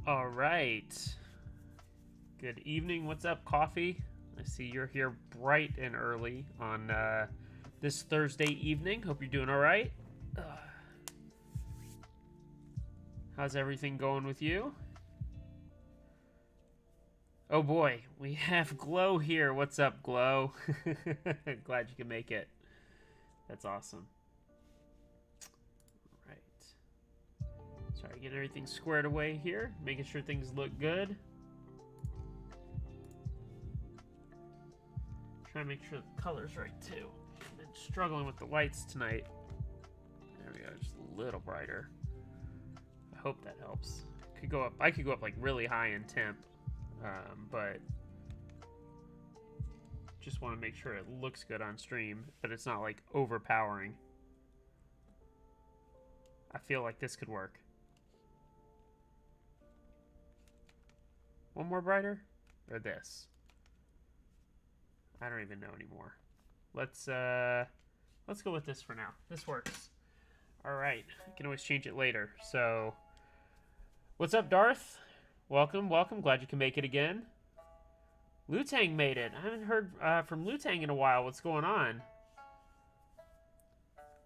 All right. Good evening. What's up, Coffee? I see you're here bright and early on this Thursday evening. Hope you're doing all right. How's everything going with you? Oh boy, we have Glow here. What's up, Glow? Glad you can make it. That's awesome. Right. Sorry, getting everything squared away here. Making sure things look good. Trying to make sure the color's right too. I've been struggling with the lights tonight. There we go, just a little brighter. I hope that helps. I could go up like really high in temp, but just want to make sure it looks good on stream, but it's not like overpowering. I feel like this could work. One more brighter, or this? I don't even know anymore. Let's go with this for now. This works. All right, I can always change it later. So, what's up, Darth? Welcome, welcome. Glad you can make it again. Lutang made it. I haven't heard from Lutang in a while. What's going on?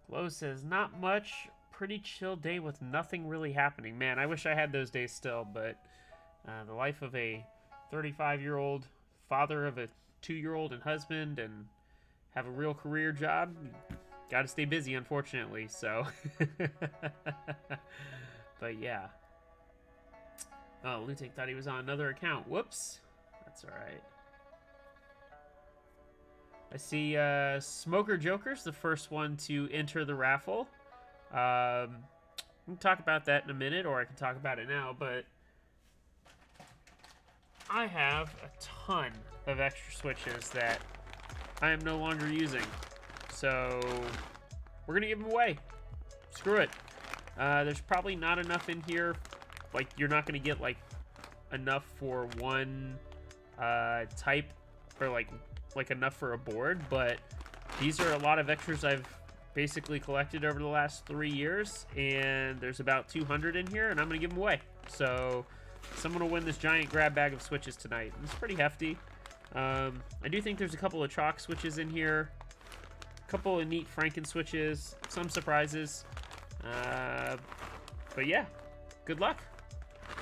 Glow says, not much. Pretty chill day with nothing really happening. Man, I wish I had those days still, but the life of a 35-year-old father of a 2-year-old and husband and have a real career job, got to stay busy, unfortunately. So, but yeah. Oh, Lutic thought he was on another account. Whoops. That's all right. I see Smoker Joker's the first one to enter the raffle. We can talk about that in a minute, or I can talk about it now, but I have a ton of extra switches that I am no longer using. So we're going to give them away. Screw it. There's probably not enough in here. Like, you're not going to get, like, enough for one type, or, like enough for a board, but these are a lot of extras I've basically collected over the last 3 years, and there's about 200 in here, and I'm going to give them away. So someone will win this giant grab bag of switches tonight. It's pretty hefty. I do think there's a couple of chalk switches in here, a couple of neat Franken switches, some surprises, but yeah, good luck.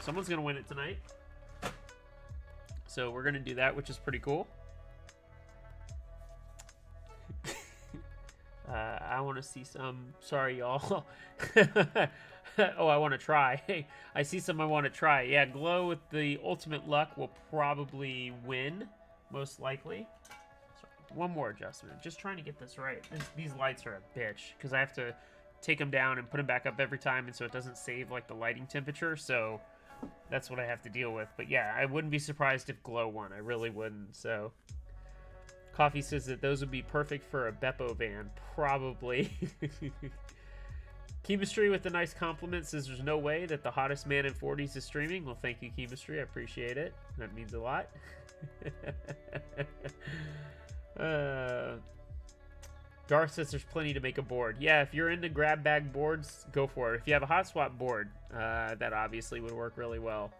Someone's going to win it tonight. So we're going to do that, which is pretty cool. I want to see some. Sorry, y'all. Oh, I want to try. Hey, I see some I want to try. Yeah, Glow with the ultimate luck will probably win, most likely. Sorry, one more adjustment. Just trying to get this right. These lights are a bitch, because I have to take them down and put them back up every time, and so it doesn't save like the lighting temperature, so that's what I have to deal with. But yeah, I wouldn't be surprised if Glow won. I really wouldn't. So Coffee says that those would be perfect for a Beppo van. Probably. Chemistry with the nice compliment says there's no way that the hottest man in 40s is streaming. Well, thank you, Chemistry. I appreciate it. That means a lot. Darth says there's plenty to make a board. Yeah, if you're into grab bag boards, go for it. If you have a hot swap board, that obviously would work really well.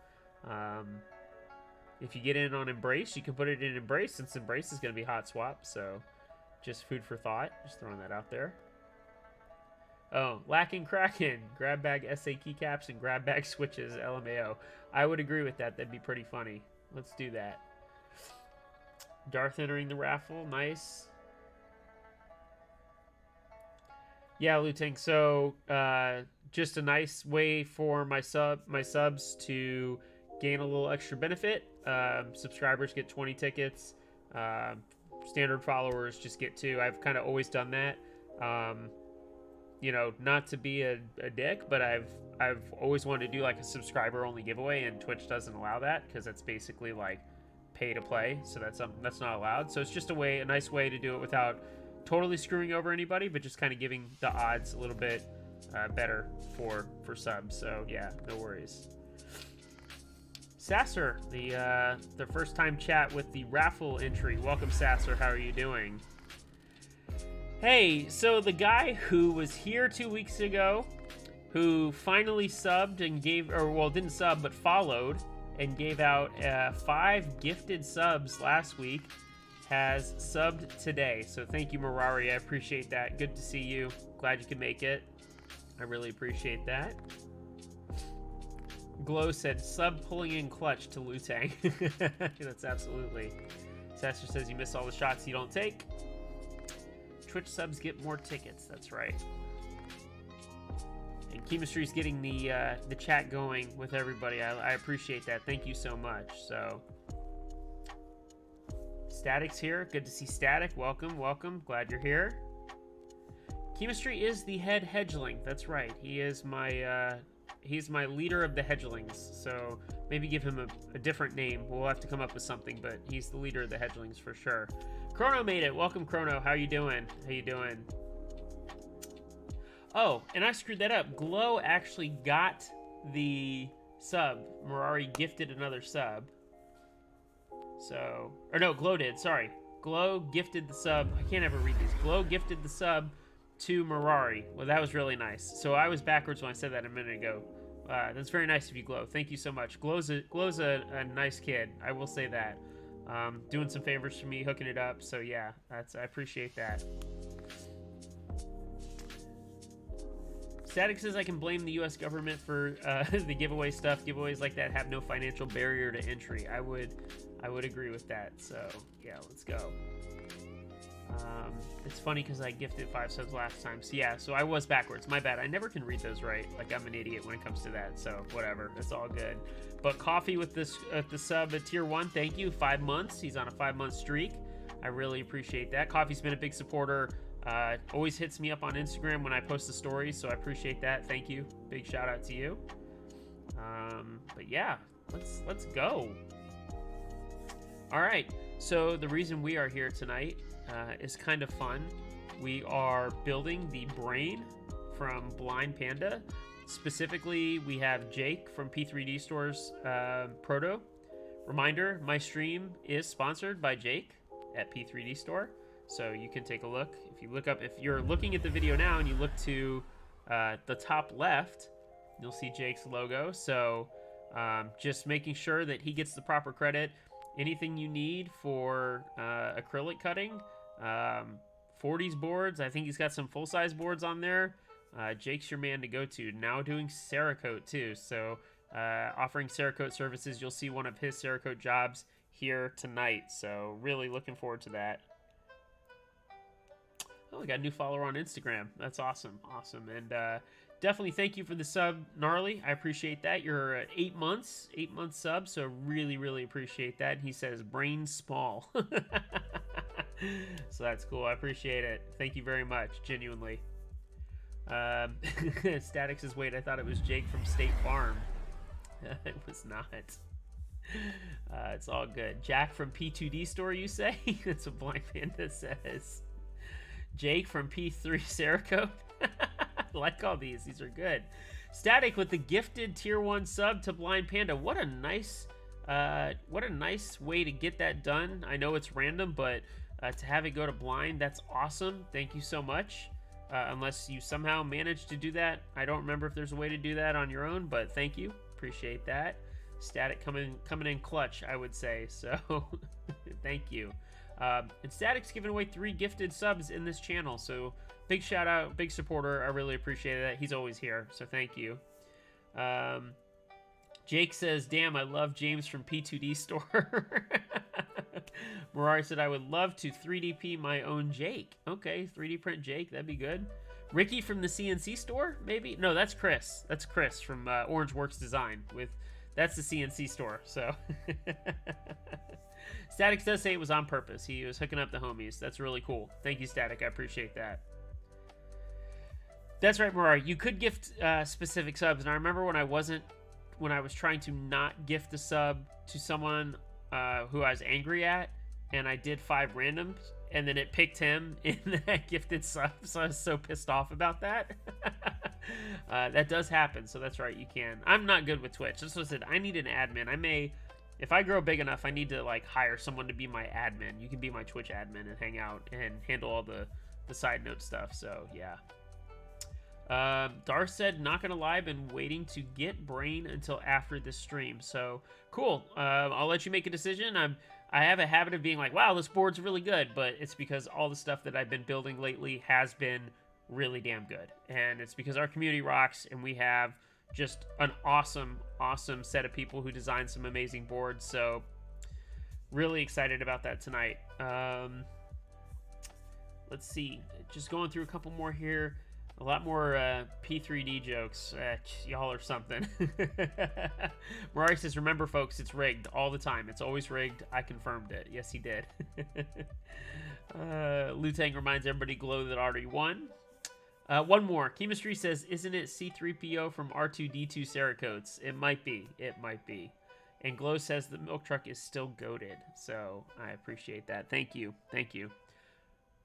If you get in on Embrace, you can put it in Embrace, since Embrace is going to be hot swap. So just food for thought. Just throwing that out there. Oh, lacking Kraken. Grab bag SA keycaps and grab bag switches. LMAO. I would agree with that. That'd be pretty funny. Let's do that. Darth entering the raffle. Nice. Yeah, Luteng. So just a nice way for my subs to gain a little extra benefit. Subscribers get 20 tickets. Standard followers just get 2. I've kind of always done that. You know, not to be a dick, but I've always wanted to do like a subscriber only giveaway, and Twitch doesn't allow that because it's basically like pay to play. So that's not allowed. So it's just a nice way to do it without totally screwing over anybody, but just kind of giving the odds a little bit better for subs. So yeah, no worries. Sasser, the first time chat with the raffle entry. Welcome, Sasser. How are you doing? Hey, so the guy who was here 2 weeks ago who finally subbed and gave, or well, didn't sub, but followed and gave out 5 gifted subs last week, has subbed today. So thank you, Mirari. I appreciate that. Good to see you. Glad you could make it. I really appreciate that. Glow said, sub pulling in clutch to Lutang. That's absolutely. Sasser says you miss all the shots you don't take. Twitch subs get more tickets. That's right. And Chemistry's getting the chat going with everybody. I appreciate that. Thank you so much. So, Static's here. Good to see Static. Welcome, welcome. Glad you're here. Chemistry is the head hedgeling. That's right. He is my he's my leader of the hedgelings. So maybe give him a different name. We'll have to come up with something, but he's the leader of the hedgelings for sure. Chrono made it. Welcome, Chrono. How you doing? How you doing? Oh, and I screwed that up. Glow actually got the sub. Mirari gifted another sub. So, or no, Glow did. Sorry. Glow gifted the sub. I can't ever read these. Glow gifted the sub to Mirari. Well, that was really nice. So I was backwards when I said that a minute ago. That's very nice of you, Glow. Thank you so much. Glow's a nice kid. I will say that. Doing some favors for me, hooking it up. So yeah, I appreciate that. Static says I can blame the U.S. government for the giveaway stuff. Giveaways like that have no financial barrier to entry. I would agree with that. So yeah, let's go. It's funny because I gifted 5 subs last time. So yeah, so I was backwards. My bad. I never can read those right. Like I'm an idiot when it comes to that. So whatever. It's all good. But Coffee with this the sub at tier 1. Thank you. 5 months. He's on a 5-month streak. I really appreciate that. Coffee's been a big supporter. Always hits me up on Instagram when I post the stories, so I appreciate that. Thank you. Big shout out to you. But yeah, let's go. All right. So the reason we are here tonight is kind of fun. We are building the Brane from Blind Panda. Specifically, we have Jake from P3DStore's Proto. Reminder, my stream is sponsored by Jake at P3DStore. So you can take a look. If you're looking at the video now and you look to the top left, you'll see Jake's logo. So just making sure that he gets the proper credit. Anything you need for acrylic cutting, 40s boards. I think he's got some full-size boards on there. Jake's your man to go to. Now doing Cerakote too. So offering Cerakote services. You'll see one of his Cerakote jobs here tonight. So really looking forward to that. Oh, we got a new follower on Instagram. That's awesome. Awesome. And definitely thank you for the sub, Gnarly. I appreciate that. You're at 8 months, 8-month sub. So really, really appreciate that. He says, brain small. So that's cool. I appreciate it. Thank you very much. Genuinely. Static says, wait, I thought it was Jake from State Farm. It was not. It's all good. Jack from P3DStore, you say? That's what Blind Panda says. Jake from P3 Cerakote. I like all these. These are good. Static with the gifted tier 1 sub to Blind Panda. What a nice way to get that done. I know it's random, but to have it go to Blind, that's awesome. Thank you so much. Unless you somehow managed to do that. I don't remember if there's a way to do that on your own, but thank you. Appreciate that. Static coming in clutch, I would say. So thank you. And Static's giving away 3 gifted subs in this channel, so big shout out, big supporter. I really appreciate that. He's always here, so thank you. Jake says, damn, I love James from P3DStore. Mirari said, I would love to 3DP my own Jake. Okay, 3D print Jake, that'd be good. Ricky from the CNC store, maybe? No, that's Chris. That's Chris from Orange Works Design. That's the CNC store, so... Static does say it was on purpose. He was hooking up the homies. That's really cool. Thank you, Static. I appreciate that. That's right, Mirari. You could gift specific subs, and I remember when I was trying to not gift a sub to someone who I was angry at, and I did 5 randoms, and then it picked him in that gifted sub, so I was so pissed off about that. That does happen, so that's right, you can. I'm not good with Twitch. That's what I said. I need an admin. If I grow big enough, I need to like hire someone to be my admin. You can be my Twitch admin and hang out and handle all the side note stuff. So yeah. Darth said, not gonna lie, been waiting to get Brane until after this stream. So cool. I'll let you make a decision. I have a habit of being like, wow, this board's really good, but it's because all the stuff that I've been building lately has been really damn good, and it's because our community rocks, and we have just an awesome set of people who design some amazing boards. So really excited about that tonight. Let's see, just going through a couple more here. A lot more P3D jokes. Y'all are something. Mariah says, remember, folks, it's rigged all the time. It's always rigged. I confirmed it. Yes, he did. Lutang reminds everybody Glow that already won. One more. Chemistry says, isn't it C3PO from R2D2 Cerakotes? It might be. It might be. And Glow says the milk truck is still goated. So I appreciate that. Thank you. Thank you.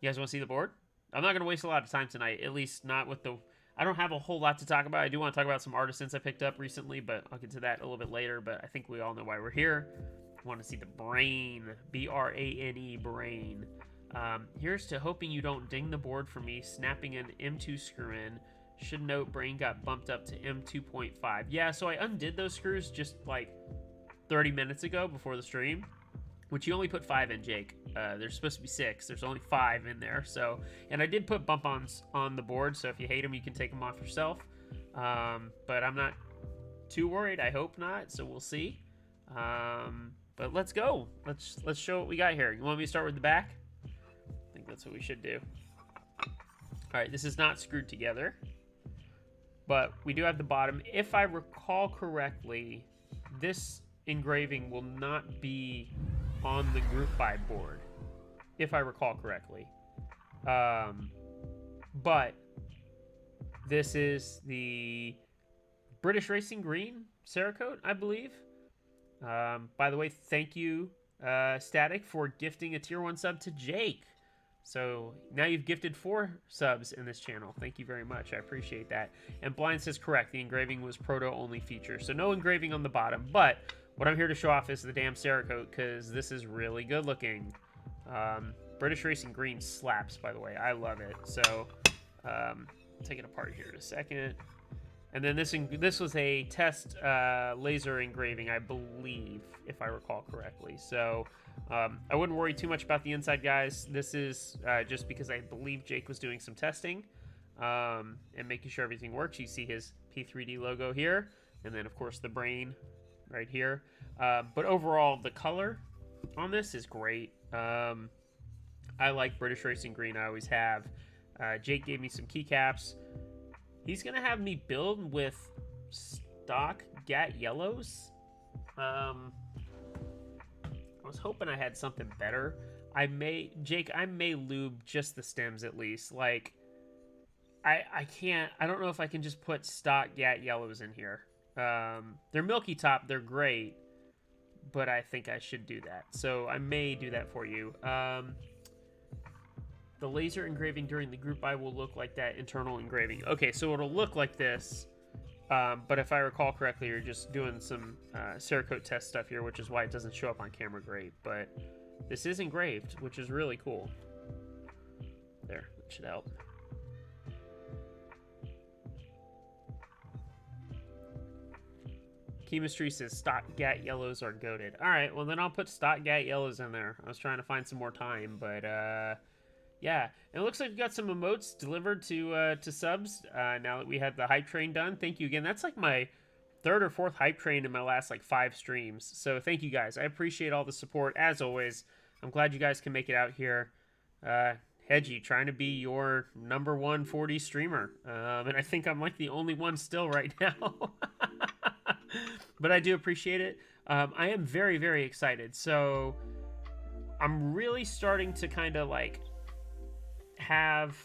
You guys want to see the board? I'm not going to waste a lot of time tonight, at least not with the... I don't have a whole lot to talk about. I do want to talk about some artisans I picked up recently, but I'll get to that a little bit later. But I think we all know why we're here. I want to see the Brane. B-R-A-N-E, Brane. Here's to hoping you don't ding the board for me snapping an M2 screw in. Should note Brane got bumped up to M2.5. Yeah, so I undid those screws just like 30 minutes ago before the stream, which you only put 5 in, Jake. There's supposed to be 6. There's only 5 in there. So, and I did put bump-ons on the board, so if you hate them, you can take them off yourself. But I'm not too worried. I hope not, so we'll see. But let's go. Let's show what we got here. You want me to start with the back? I think that's what we should do. All right, this is not screwed together, but we do have the bottom. If I recall correctly, this engraving will not be on the group buy board, if I recall correctly. But this is the British Racing Green Cerakote, I believe. By the way, thank you, Static, for gifting a tier 1 sub to Jake. So now you've gifted 4 subs in this channel. Thank you very much. I appreciate that. And Blind says correct. The engraving was Proto only feature. So no engraving on the bottom. But what I'm here to show off is the damn Cerakote, because this is really good looking. British Racing Green slaps, by the way. I love it. So take it apart here in a second. And then this was a test laser engraving, I believe, if I recall correctly. So I wouldn't worry too much about the inside, guys. This is just because I believe Jake was doing some testing and making sure everything works. You see his P3D logo here, and then, of course, the Brane right here. But overall, the color on this is great. I like British Racing Green. I always have. Jake gave me some keycaps. He's going to have me build with stock GAT yellows. I was hoping I had something better. Jake, I may lube just the stems at least. Like, I don't know if I can just put stock GAT yellows in here. They're milky top, they're great, but I think I should do that. So I may do that for you. The laser engraving during the group buy will look like that internal engraving. Okay, so it'll look like this, but if I recall correctly, you're just doing some Cerakote test stuff here, which is why it doesn't show up on camera great. But this is engraved, which is really cool. There, that should help. Chemistry says stock GAT yellows are goated. All right, well then I'll put stock GAT yellows in there. I was trying to find some more time, but yeah, and it looks like we got some emotes delivered to subs now that we had the hype train done. Thank you again. That's like my 3rd or 4th hype train in my last like 5 streams. So thank you guys. I appreciate all the support as always. I'm glad you guys can make it out here. Hedgie, trying to be your #1 40 streamer, and I think I'm like the only one still right now. But I do appreciate it. I am very, very excited. So I'm really starting to kind of like have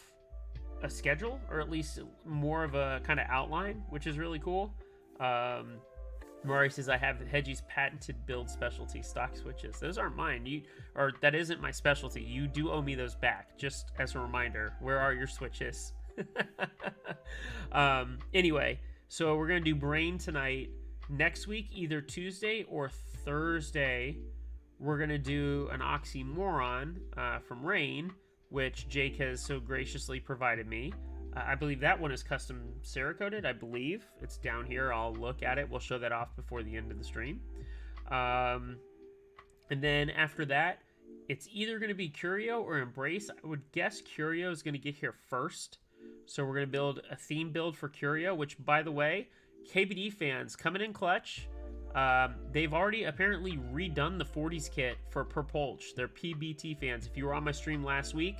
a schedule, or at least more of a kind of outline, which is really cool. Murray says, I have Hedgie's patented build specialty stock switches. Those aren't mine. That isn't my specialty. You do owe me those back, just as a reminder. Where are your switches? Anyway, so we're going to do Brane tonight. Next week, either Tuesday or Thursday, we're going to do an oxymoron from Rain, which Jake has so graciously provided me. I believe that one is custom cerakoted. I believe it's down here. I'll look at it. We'll show that off before the end of the stream. And then after that, it's either going to be Curio or Embrace. I would guess Curio is going to get here first. So we're going to build a theme build for Curio, which, by the way, KBD fans coming in clutch. They've already apparently redone the 40s kit for Purpulch. They're PBT fans. If you were on my stream last week,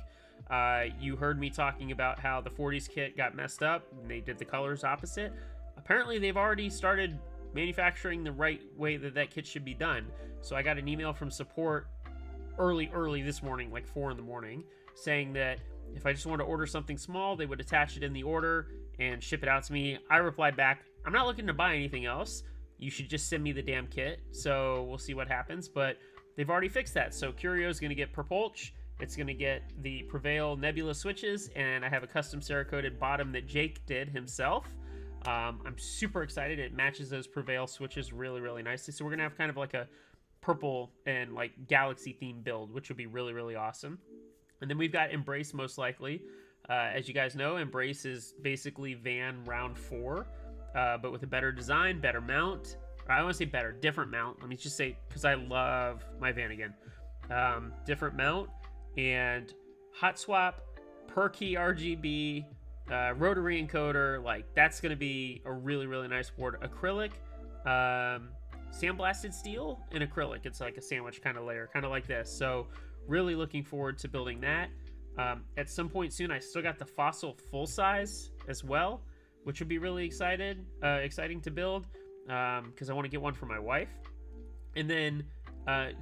you heard me talking about how the 40s kit got messed up and they did the colors opposite. Apparently they've already started manufacturing the right way that that kit should be done. So I got an email from support early this morning, like 4 in the morning, saying that if I just want to order something small, they would attach it in the order and ship it out to me. I replied back, I'm not looking to buy anything else. You should just send me the damn kit. So we'll see what happens, but they've already fixed that. So Curio is going to get Purpulch. It's going to get the Prevail Nebula switches, and I have a custom cerakoted bottom that Jake did himself. I'm super excited. It matches those Prevail switches really, really nicely. So we're going to have kind of like a purple and like galaxy theme build, which would be really, really awesome. And then we've got Embrace, most likely. As you guys know, Embrace is basically Van Round 4, but with a better design, better mount. I want to say better, different mount. Let me just say, because I love my Van again. Different mount and hot swap, per key RGB, rotary encoder. Like, that's going to be a really, really nice board. Acrylic, sandblasted steel and acrylic. It's like a sandwich kind of layer, kind of like this. So really looking forward to building that. At some point soon, I still got the Fossil full size as well, which would be really exciting to build, because I want to get one for my wife. And then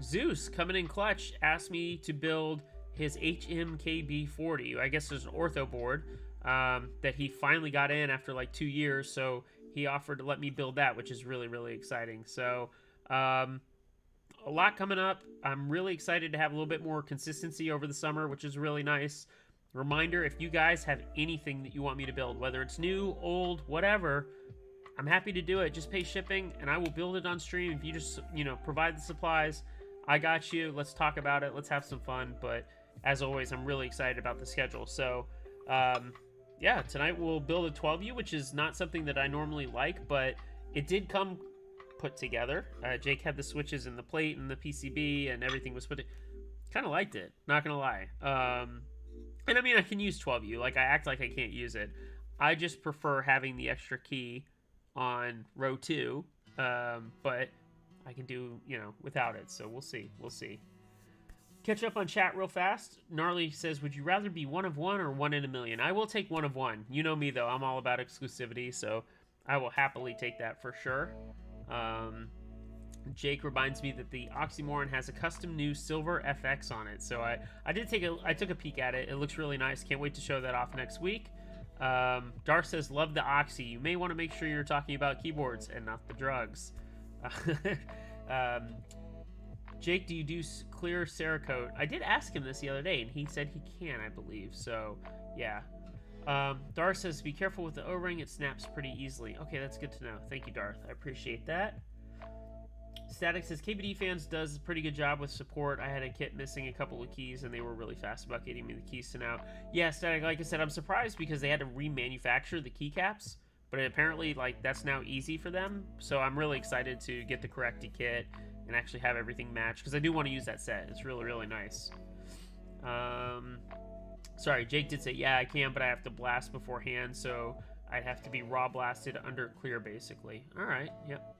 Zeus, coming in clutch, asked me to build his HMKB40. I guess there's an ortho board that he finally got in after like 2 years, so he offered to let me build that, which is really, really exciting. So a lot coming up. I'm really excited to have a little bit more consistency over the summer, which is really nice. Reminder, if you guys have anything that you want me to build, whether it's new, old, whatever, I'm happy to do it. Just pay shipping and I will build it on stream. If you just, provide the supplies, I got you. Let's talk about it. Let's have some fun. But as always, I'm really excited about the schedule. So, yeah, tonight we'll build a 12U, which is not something that I normally like, but it did come put together. Jake had the switches and the plate and the PCB and everything was put. Kind of liked it, not gonna lie. And I mean, I can use 12U. Like, I act like I can't use it. I just prefer having the extra key on row 2, but I can do, without it. So we'll see. Catch up on chat real fast. Gnarly says, would you rather be 1 of 1 or 1 in a million? I will take 1 of 1. You know me, though. I'm all about exclusivity, so I will happily take that for sure. Jake reminds me that the Oxymoron has a custom new silver FX on it. So I took a peek at it. It looks really nice. Can't wait to show that off next week. Dar says, love the Oxy. You may want to make sure you're talking about keyboards and not the drugs. Jake, do you do clear Cerakote? I did ask him this the other day, and he said he can, I believe. So, yeah. Darth says, be careful with the O-ring. It snaps pretty easily. Okay, that's good to know. Thank you, Darth. I appreciate that. Static says, KBD fans does a pretty good job with support. I had a kit missing a couple of keys, and they were really fast about getting me the keys to now. Yeah, Static, like I said, I'm surprised because they had to remanufacture the keycaps, but apparently, that's now easy for them. So I'm really excited to get the corrected kit and actually have everything match, because I do want to use that set. It's really, really nice. Sorry, Jake did say, yeah, I can, but I have to blast beforehand, so I'd have to be raw blasted under clear, basically. All right, yep.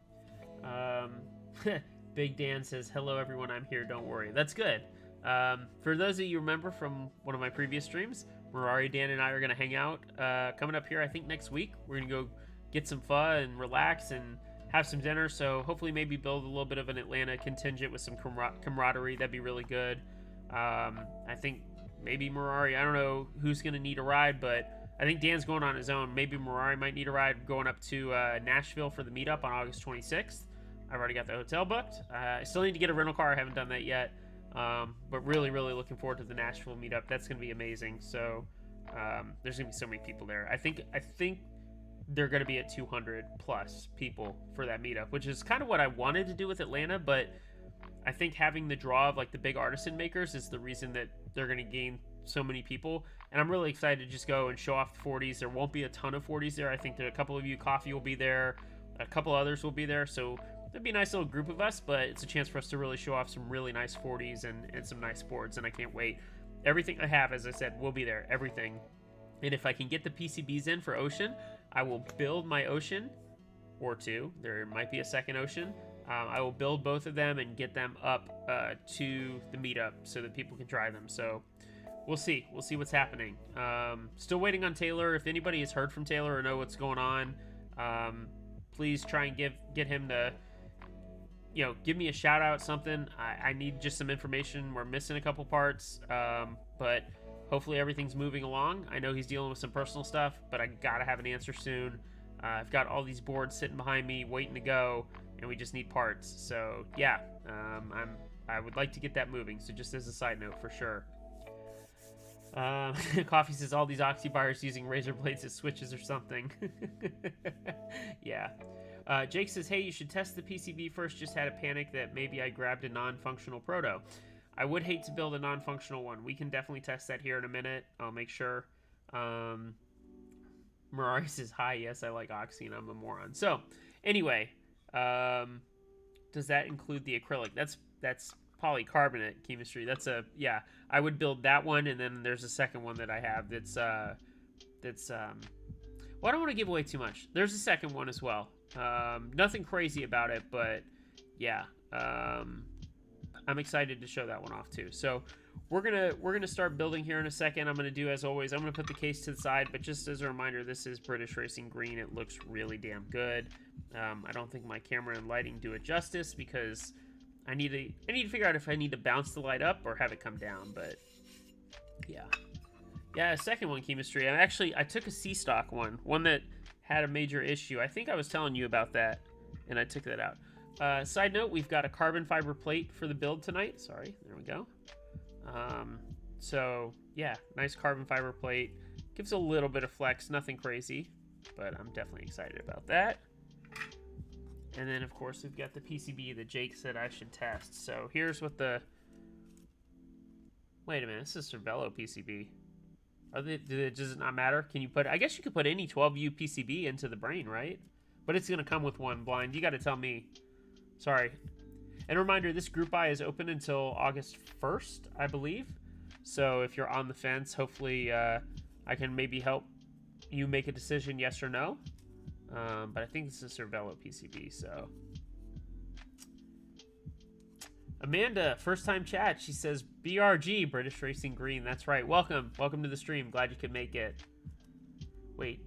Big Dan says, hello, everyone, I'm here, don't worry. That's good. For those of you who remember from one of my previous streams, Mirari, Dan, and I are going to hang out coming up here, I think, next week. We're going to go get some fun and relax and have some dinner, so hopefully maybe build a little bit of an Atlanta contingent with some camaraderie. That'd be really good. I think maybe Mirari, I don't know who's going to need a ride, but I think Dan's going on his own. Maybe Mirari might need a ride going up to Nashville for the meetup on August 26th. I've already got the hotel booked. I still need to get a rental car. I haven't done that yet. But really, really looking forward to the Nashville meetup. That's going to be amazing. So there's going to be so many people there. I think they're going to be at 200 plus people for that meetup, which is kind of what I wanted to do with Atlanta, but I think having the draw of the big artisan makers is the reason that they're going to gain so many people. And I'm really excited to just go and show off the 40s. There won't be a ton of 40s there. I think there are a couple of you, Coffee will be there. A couple others will be there. So there'll be a nice little group of us, but it's a chance for us to really show off some really nice 40s and some nice boards, and I can't wait. Everything I have, as I said, will be there. Everything. And if I can get the PCBs in for Ocean, I will build my Ocean or two. There might be a second Ocean. I will build both of them and get them up to the meetup so that people can try them. So we'll see. We'll see what's happening. Still waiting on Taylor. If anybody has heard from Taylor or know what's going on, please try and get him to, give me a shout out, something. I need just some information. We're missing a couple parts, but hopefully everything's moving along. I know he's dealing with some personal stuff, but I gotta have an answer soon. I've got all these boards sitting behind me waiting to go, and we just need parts. So yeah, I would like to get that moving. So just as a side note, for sure. Coffee says all these Oxy buyers using razor blades as switches or something. Yeah. Jake says, hey, you should test the PCB first. Just had a panic that maybe I grabbed a non-functional proto. I would hate to build a non-functional one. We can definitely test that here in a minute. I'll make sure. Mirari says, hi, yes, I like Oxy and I'm a moron. So, anyway, does that include the acrylic? That's polycarbonate chemistry. Yeah, I would build that one, and then there's a second one that I have that's well, I don't want to give away too much. There's a second one as well. Nothing crazy about it, but yeah, I'm excited to show that one off too. So we're gonna start building here in a second. I'm gonna do as always. I'm gonna put the case to the side, but just as a reminder, this is British Racing Green. It looks really damn good. I don't think my camera and lighting do it justice because I need to figure out if I need to bounce the light up or have it come down. But yeah, second one, chemistry. I took a C-stock one that had a major issue. I think I was telling you about that, and I took that out. Side note, we've got a carbon fiber plate for the build tonight. Sorry, there we go. So yeah, nice carbon fiber plate. Gives a little bit of flex, nothing crazy, but I'm definitely excited about that. And then of course we've got the PCB that Jake said I should test. So here's what wait a minute, this is Cervelo PCB. Does it not matter? Can you I guess you could put any 12U PCB into the Brane, right? But it's gonna come with one blind. You gotta tell me. Sorry. And a reminder, this group buy is open until August 1st, I believe. So if you're on the fence, hopefully I can maybe help you make a decision, yes or no. But I think this is Cervelo PCB, so. Amanda, first time chat. She says, BRG, British Racing Green. That's right. Welcome. Welcome to the stream. Glad you could make it. Wait,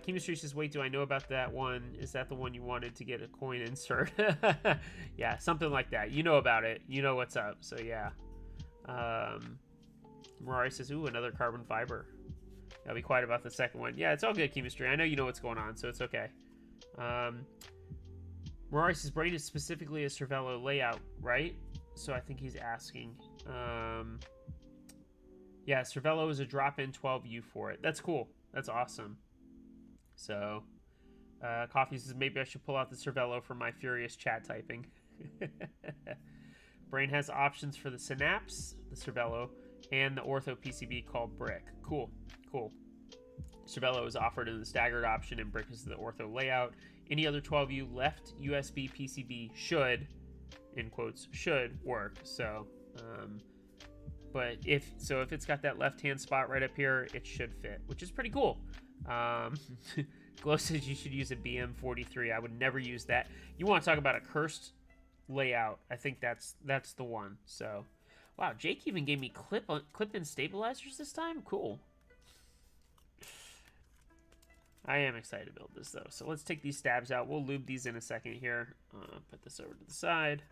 Chemistry says, wait, do I know about that one? Is that the one you wanted to get a coin insert? Yeah, something like that. You know about it. You know what's up. So, yeah. Mirari says, ooh, another carbon fiber. I'll be quiet about the second one. Yeah, it's all good, Chemistry. I know you know what's going on, so it's okay. Mirari says, Brane is specifically a Cervelo layout, right? So I think he's asking. Yeah, Cervelo is a drop-in 12U for it. That's cool. That's awesome. So, Coffee says, maybe I should pull out the Cervelo for my furious chat typing. Brane has options for the Synapse, the Cervelo, and the Ortho PCB called Brick. Cool, cool. Cervelo is offered in the staggered option, and Brick is the Ortho layout. Any other 12U left USB PCB should, in quotes, should work. So, but if it's got that left-hand spot right up here, it should fit, which is pretty cool. Glow says you should use a BM43. I would never use that. You want to talk about a cursed layout? I think that's the one. So, wow, Jake even gave me clip-in stabilizers this time. Cool. I am excited to build this though. So let's take these stabs out. We'll lube these in a second here. Put this over to the side.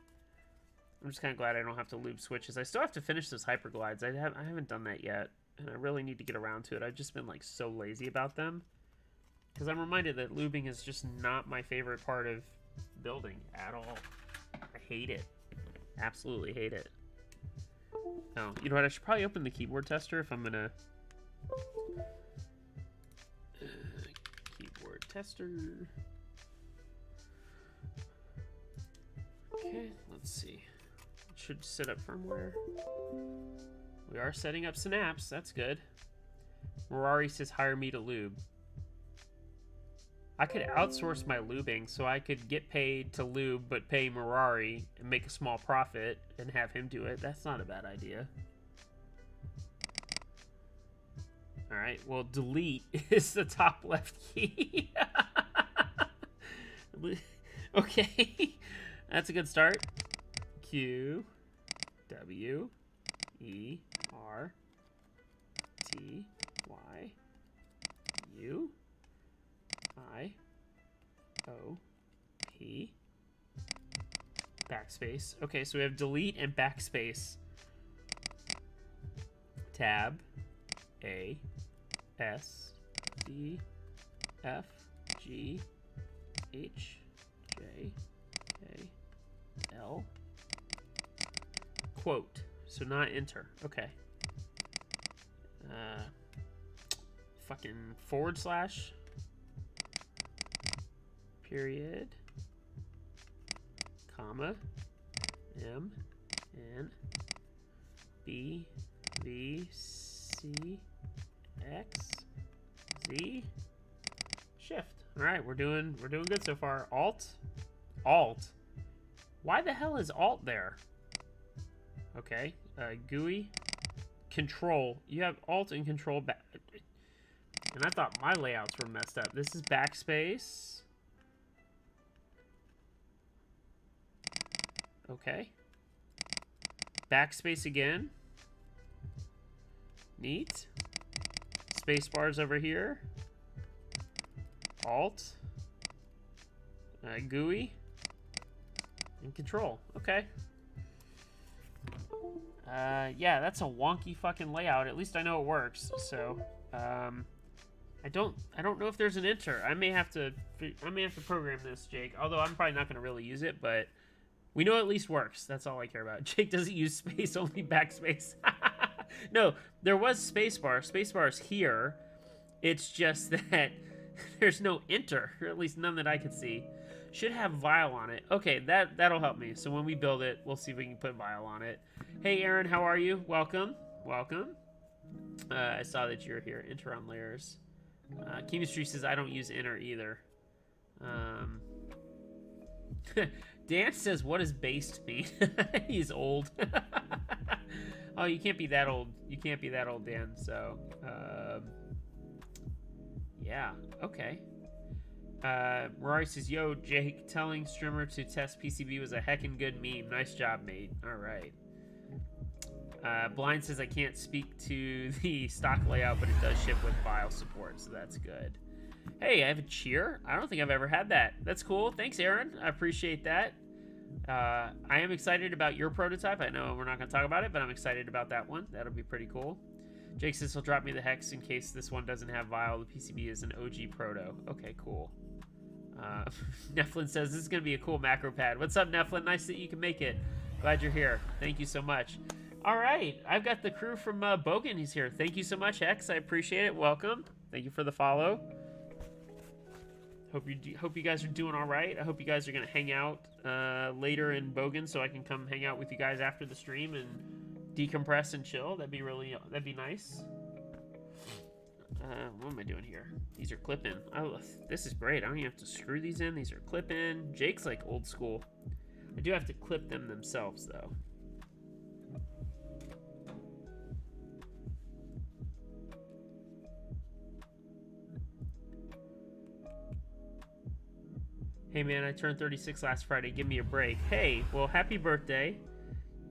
I'm just kind of glad I don't have to lube switches. I still have to finish those hyperglides. I haven't done that yet, and I really need to get around to it. I've just been like so lazy about them because I'm reminded that lubing is just not my favorite part of building at all. I hate it. Absolutely hate it. Oh, you know what? I should probably open the keyboard tester if I'm gonna. Keyboard tester. Okay, let's see. Should set up firmware. We are setting up Synapse. That's good. Mirari says hire me to lube. I could outsource my lubing so I could get paid to lube but pay Mirari and make a small profit and have him do it. That's not a bad idea. Alright, well, delete is the top left key. Okay, that's a good start. Q, W, E, R, T, Y, U, I, O, P, backspace. Okay, so we have delete and backspace. Tab, A, S, D, F, G, H, J, K, L. Quote. So not enter. Okay. Fucking / period, comma, M, N, B, V, C, X, Z, shift. All right, we're doing good so far. Alt. Why the hell is Alt there? Okay, GUI, Control. You have Alt and Control back. And I thought my layouts were messed up. This is backspace. Okay. Backspace again. Neat. Space bars over here. Alt. GUI. And Control. Okay. Yeah, that's a wonky fucking layout. At least I know it works. So, I don't know if there's an enter. I may have to program this, Jake. Although I'm probably not going to really use it, but we know it at least works. That's all I care about. Jake doesn't use space, only backspace. No, there was spacebar. Spacebar is here. It's just that there's no enter, or at least none that I could see. Should have Vile on it. Okay, that'll help me. So when we build it, we'll see if we can put Vile on it. Hey, Aaron, how are you? Welcome. I saw that you're here. Enter on layers. Chemistry says I don't use enter either. Dan says, what does based mean? He's old. Oh, you can't be that old. You can't be that old, Dan. So, yeah. Okay. Rory says, yo, Jake, telling streamer to test PCB was a heckin' good meme. Nice job, mate. All right. Blind says, I can't speak to the stock layout, but it does ship with file support, so that's good. Hey, I have a cheer. I don't think I've ever had that. That's cool. Thanks, Aaron. I appreciate that. I am excited about your prototype. I know we're not going to talk about it, but I'm excited about that one. That'll be pretty cool. Jake says he'll drop me the hex in case this one doesn't have Vile. The PCB is an OG proto. Okay, cool. Neflin says this is going to be a cool macro pad. What's up, Neflin? Nice that you can make it. Glad you're here. Thank you so much. All right, I've got the crew from Bogan. He's here. Thank you so much, Hex. I appreciate it. Welcome. Thank you for the follow. Hope you guys are doing all right. I hope you guys are gonna hang out later in Bogan, so I can come hang out with you guys after the stream and decompress and chill. That'd be nice. What am I doing here? These are clip-in. Oh, this is great. I don't even have to screw these in. These are clip-in. Jake's like old school. I do have to clip them themselves though. Hey man, I turned 36 last Friday. Give me a break. Hey, well, happy birthday.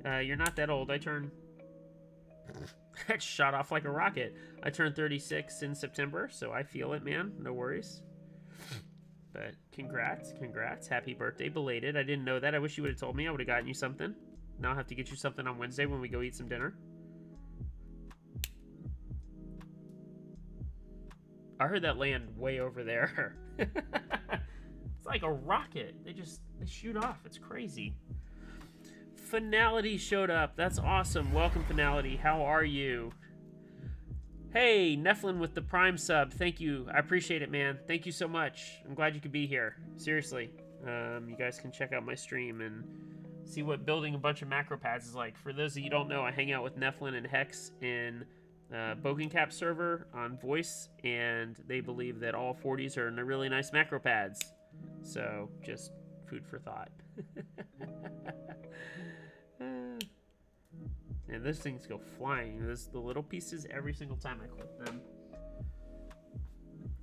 You're not that old. That shot off like a rocket. I turned 36 in September, so I feel it, man. No worries. But congrats. Happy birthday, belated. I didn't know that. I wish you would have told me. I would have gotten you something. Now I'll have to get you something on Wednesday when we go eat some dinner. I heard that land way over there. It's like a rocket. They shoot off. It's crazy. Finality showed up. That's awesome. Welcome, Finality. How are you? Hey, Neflin with the Prime sub. Thank you. I appreciate it, man. Thank you so much. I'm glad you could be here. Seriously. You guys can check out my stream and see what building a bunch of macro pads is like. For those of you who don't know, I hang out with Neflin and Hex in Bogan Cap server on voice, and they believe that all 40s are really nice macro pads. So just food for thought. And those things go flying. The little pieces every single time I clip them.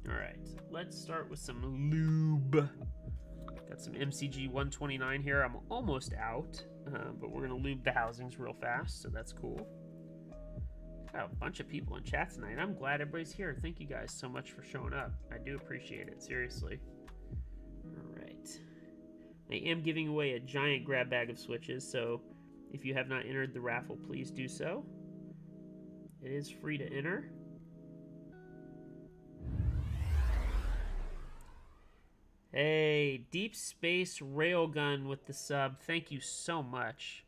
Alright, let's start with some lube. Got some MCG 129 here. I'm almost out, but we're going to lube the housings real fast, so that's cool. Got a bunch of people in chat tonight. I'm glad everybody's here. Thank you guys so much for showing up. I do appreciate it, seriously. Alright. I am giving away a giant grab bag of switches, so if you have not entered the raffle, please do so. It is free to enter. Hey, Deep Space Railgun with the sub. Thank you so much.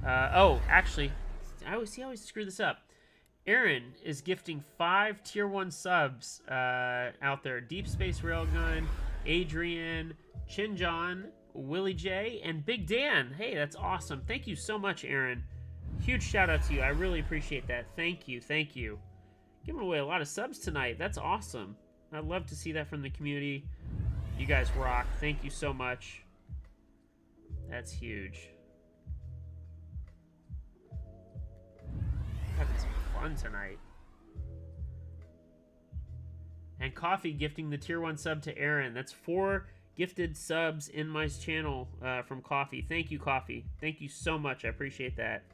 Oh, actually, I always screw this up. Aaron is gifting 5 tier 1 subs out there. Deep Space Railgun, Adrian, Chinjon, Willie J, and Big Dan. Hey, that's awesome. Thank you so much, Aaron. Huge shout out to you. I really appreciate that. Thank you. Thank you. Giving away a lot of subs tonight. That's awesome. I'd love to see that from the community. You guys rock. Thank you so much. That's huge. Having some fun tonight. And Coffee gifting the tier 1 sub to Aaron. That's 4 gifted subs in my channel from Coffee. Thank you, Coffee. Thank you so much. I appreciate that.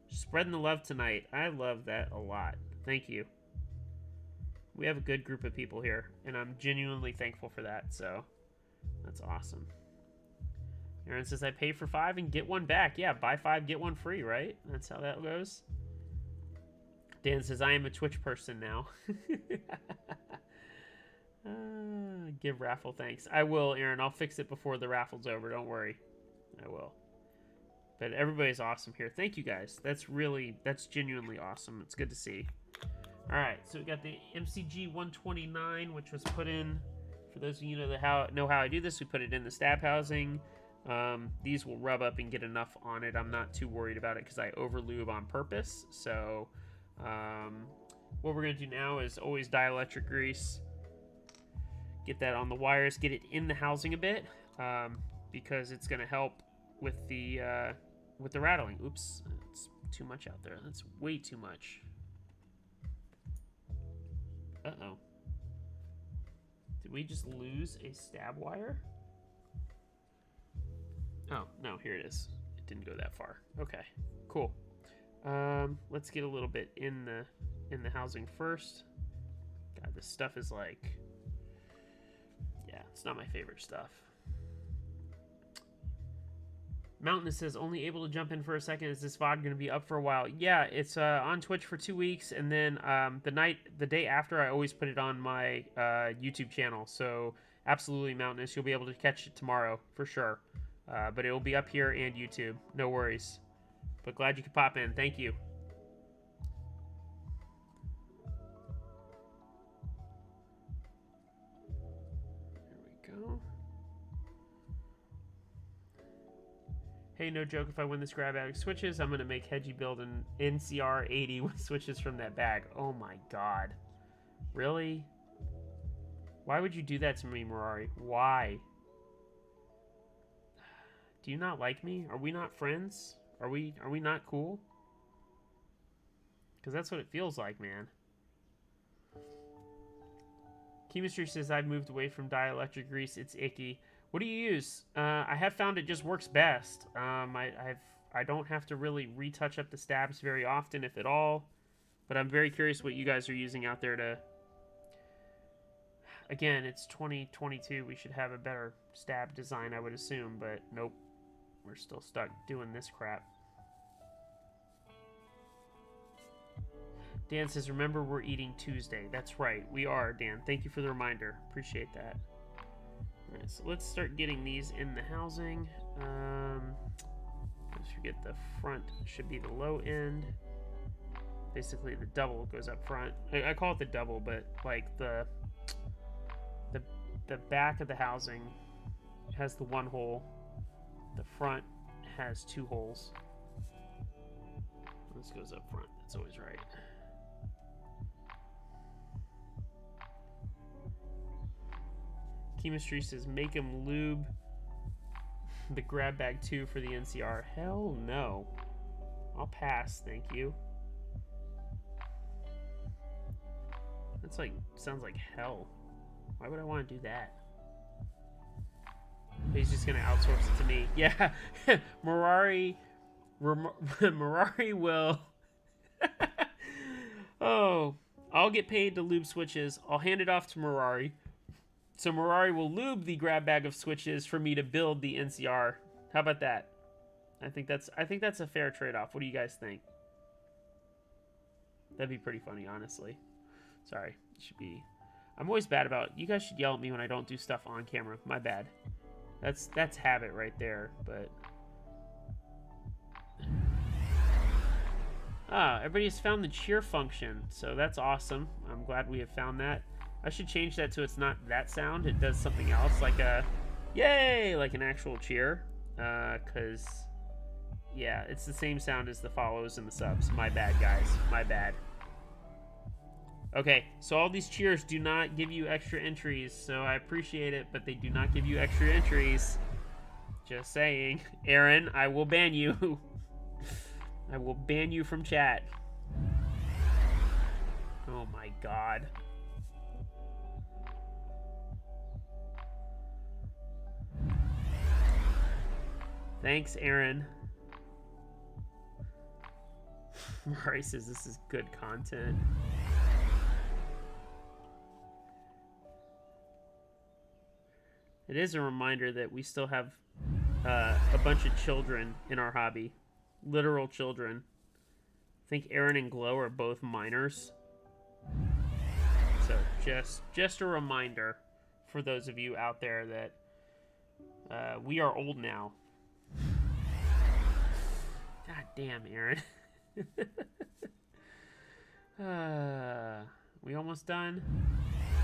Spreading the love tonight. I love that a lot. Thank you. We have a good group of people here, and I'm genuinely thankful for that, so that's awesome. Aaron says, I pay for 5 and get 1 back. Yeah, buy 5, get 1 free, right? That's how that goes. Dan says, I am a Twitch person now. Give raffle thanks. I will, Aaron. I'll fix it before the raffle's over. Don't worry. I will. But everybody's awesome here. Thank you, guys. That's genuinely awesome. It's good to see. All right, so we got the MCG 129, which was put in, for those of you know how I do this, we put it in the stab housing. These will rub up and get enough on it. I'm not too worried about it because I over lube on purpose. So what we're going to do now is always dielectric grease. Get that on the wires, get it in the housing a bit, because it's going to help with the rattling. Oops, it's too much out there. That's way too much. Uh-oh. Did we just lose a stab wire? Oh, no, here it is. It didn't go that far. Okay, cool. Let's get a little bit in the housing first. God, this stuff is like... Yeah, it's not my favorite stuff. Mountainous says, only able to jump in for a second. Is this VOD going to be up for a while? Yeah, it's on Twitch for 2 weeks, and then the day after, I always put it on my YouTube channel. So absolutely, Mountainous, you'll be able to catch it tomorrow for sure. But it will be up here and YouTube. No worries. But glad you could pop in. Thank you. There we go. Hey, no joke, if I win this grab bag of switches, I'm going to make Hedgie build an NCR 80 with switches from that bag. Oh my god. Really? Why would you do that to me, Mirari? Why? Do you not like me? Are we not friends? Are we not cool? Because that's what it feels like, man. Chemistry says, I've moved away from dielectric grease. It's icky. What do you use? I have found it just works best. I don't have to really retouch up the stabs very often, if at all. But I'm very curious what you guys are using out there to... Again, it's 2022. We should have a better stab design, I would assume. But nope. We're still stuck doing this crap. Dan says, remember, we're eating Tuesday. That's right. We are, Dan. Thank you for the reminder. Appreciate that. Alright, so let's start getting these in the housing. Let's forget the front should be the low end. Basically, the double goes up front. I call it the double, but like the back of the housing has the 1 hole. The front has 2 holes. This goes up front. That's always right. Chemistry says make him lube the grab bag too for the NCR. Hell no. I'll pass, thank you. That's like, sounds like hell. Why would I want to do that? He's just gonna outsource it to me. Yeah, Mirari will. Oh, I'll get paid to lube switches. I'll hand it off to Mirari. So Mirari will lube the grab bag of switches for me to build the NCR. How about that? I think that's a fair trade-off. What do you guys think? That'd be pretty funny, honestly. Sorry, it should be. I'm always bad about. You guys should yell at me when I don't do stuff on camera. My bad. That's habit right there. But everybody has found the cheer function, so that's awesome. I'm glad we have found that. I should change that to it's not that sound. It does something else, like a yay, like an actual cheer. Cause yeah, it's the same sound as the follows and the subs. My bad, guys. My bad. Okay, so all these cheers do not give you extra entries, so I appreciate it, but they do not give you extra entries. Just saying. Aaron, I will ban you. I will ban you from chat. Oh my god. Thanks, Aaron. Murray says this is good content. It is a reminder that we still have a bunch of children in our hobby. Literal children. I think Aaron and Glow are both minors. So just a reminder for those of you out there that we are old now. God damn, Aaron. We almost done?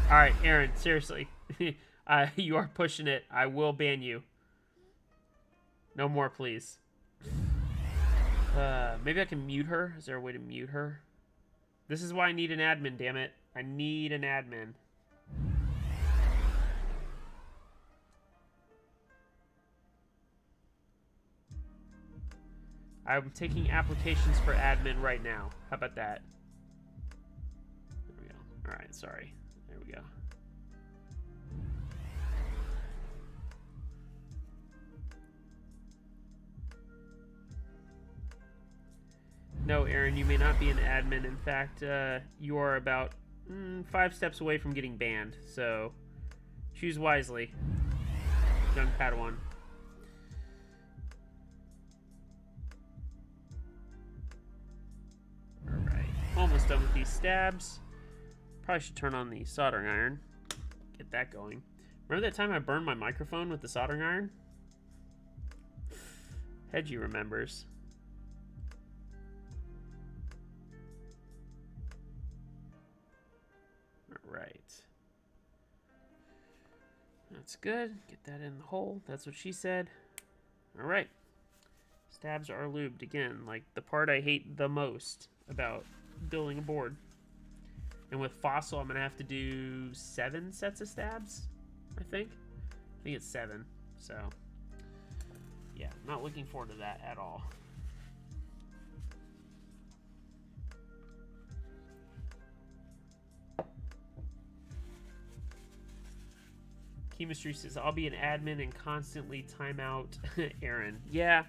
Alright, Aaron, seriously. You are pushing it. I will ban you. No more, please. Maybe I can mute her. Is there a way to mute her? This is why I need an admin, damn it. I need an admin. I'm taking applications for admin right now. How about that? There we go. Alright, sorry. There we go. No, Aaron, you may not be an admin. In fact, you are about 5 steps away from getting banned. So, choose wisely, young Padawan. Alright, almost done with these stabs. Probably should turn on the soldering iron. Get that going. Remember that time I burned my microphone with the soldering iron? Hedgie remembers. Right. That's good. Get that in the hole. That's what she said. Alright. Stabs are lubed again. Like the part I hate the most about building a board. And with Fossil, I'm going to have to do 7 sets of stabs, I think. I think it's 7. So, yeah, not looking forward to that at all. Chemistry says, I'll be an admin and constantly time out Aaron. Yeah,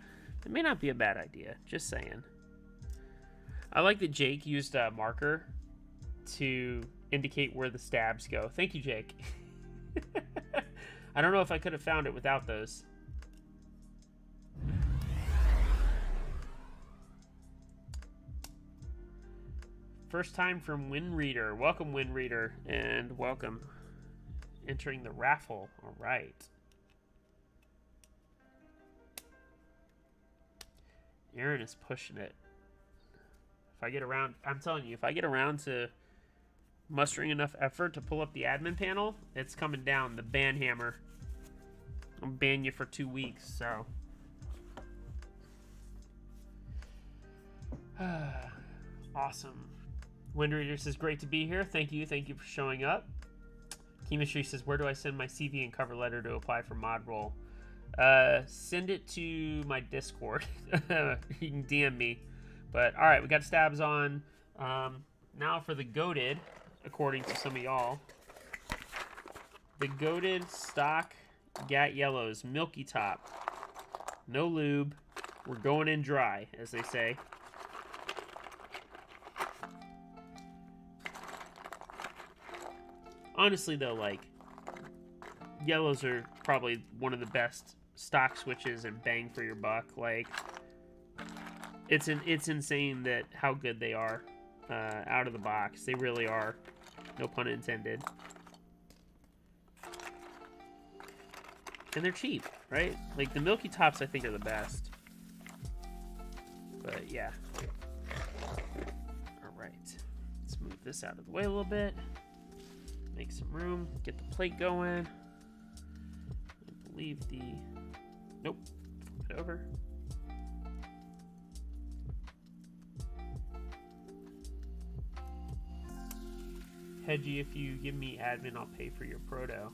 it may not be a bad idea. Just saying. I like that Jake used a marker to indicate where the stabs go. Thank you, Jake. I don't know if I could have found it without those. First time from WinReader. Welcome, WinReader, and welcome. Entering the raffle. All right. Aaron is pushing it. If I get around, I'm telling you, if I get around to mustering enough effort to pull up the admin panel, it's coming down. The ban hammer. I'll ban you for 2 weeks, so. Awesome. WinReader says, great to be here. Thank you. Thank you for showing up. Chemistry says, where do I send my CV and cover letter to apply for mod role? Send it to my Discord. You can DM me. But all right, we got stabs on. Now for the goated, according to some of y'all. The goated stock Gat Yellows, milky top, no lube. We're going in dry, as they say. Honestly, though, like, yellows are probably one of the best stock switches and bang for your buck. Like, it's insane that how good they are out of the box. They really are. No pun intended. And they're cheap, right? Like, the Milky Tops, I think, are the best. But, yeah. Alright. Let's move this out of the way a little bit. Make some room. Get the plate going. I believe the... Nope. Flip it over. Hedgie, if you give me admin, I'll pay for your proto.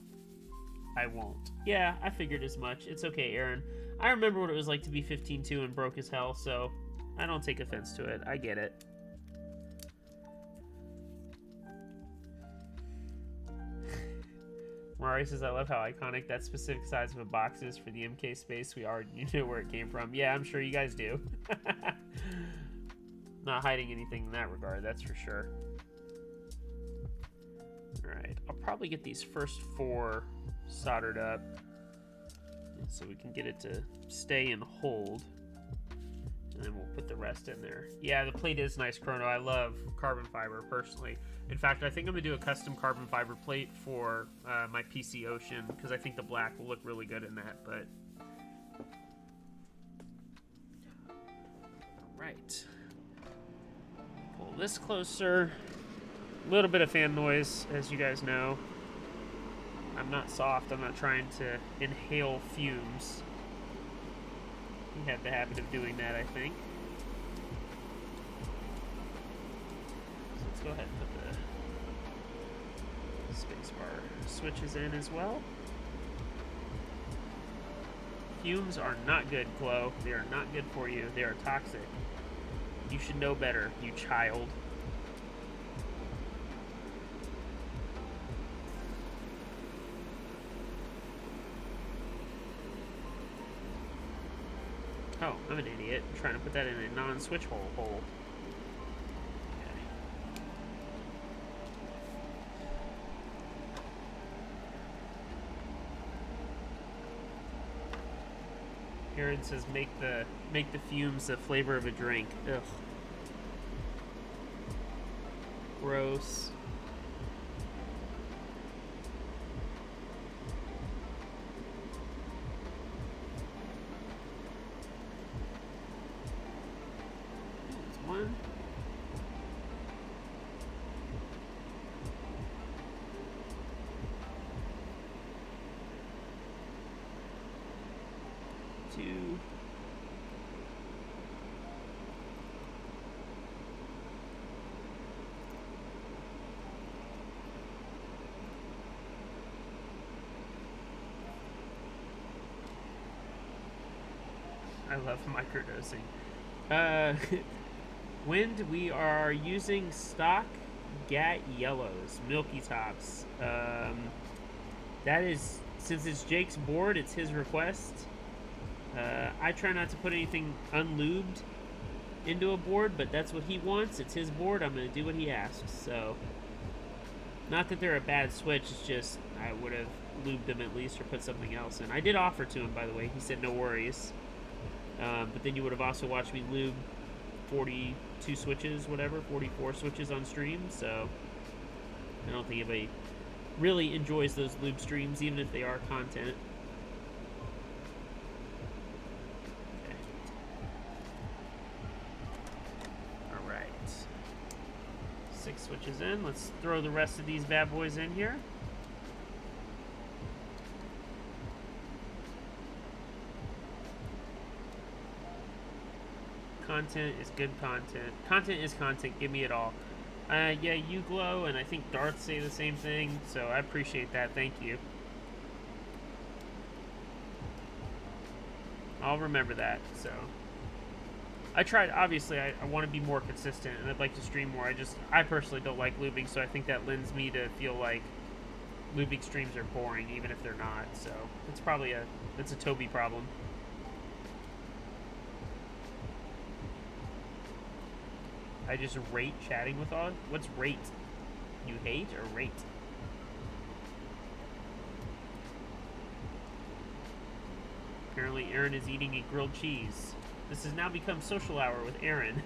I won't. Yeah, I figured as much. It's okay, Aaron. I remember what it was like to be 15-2 and broke as hell, so I don't take offense to it. I get it. Mari says, I love how iconic that specific size of a box is for the MK space. We already knew where it came from. Yeah, I'm sure you guys do. Not hiding anything in that regard, that's for sure. Alright, I'll probably get these first 4 soldered up so we can get it to stay and hold, and then we'll put the rest in there. Yeah, the plate is nice, Chrono. I love carbon fiber personally. In fact, I think I'm gonna do a custom carbon fiber plate for my PC Ocean, because I think the black will look really good in that. But all right, pull this closer. A little bit of fan noise, as you guys know. I'm not soft. I'm not trying to inhale fumes. We have the habit of doing that, I think. So let's go ahead and put the spacebar switches in as well. Fumes are not good, Chloe. They are not good for you. They are toxic. You should know better, you child. Oh, I'm an idiot. I'm trying to put that in a non-switch hole. Okay. Aaron says make the fumes the flavor of a drink. Ugh. Gross. One. Two. I love microdosing. Wind, we are using stock Gat Yellows, Milky Tops. That is, since it's Jake's board, it's his request. I try not to put anything unlubed into a board, but that's what he wants. It's his board. I'm going to do what he asks. So, not that they're a bad switch. It's just I would have lubed them at least or put something else in. I did offer to him, by the way. He said no worries. But then you would have also watched me lube 42 switches, whatever, 44 switches on stream. So, I don't think anybody really enjoys those lube streams, even if they are content. Switches in. Let's throw the rest of these bad boys in here. Content is good content. Content is content. Give me it all. Yeah, you glow, and I think Darth say the same thing, so I appreciate that. Thank you. I'll remember that, so. I tried, obviously, I want to be more consistent, and I'd like to stream more. I personally don't like looping, so I think that lends me to feel like looping streams are boring, even if they're not, so. It's probably it's a Toby problem. I just rate chatting with all. What's rate? You hate or rate? Apparently Aaron is eating a grilled cheese. This has now become social hour with Aaron.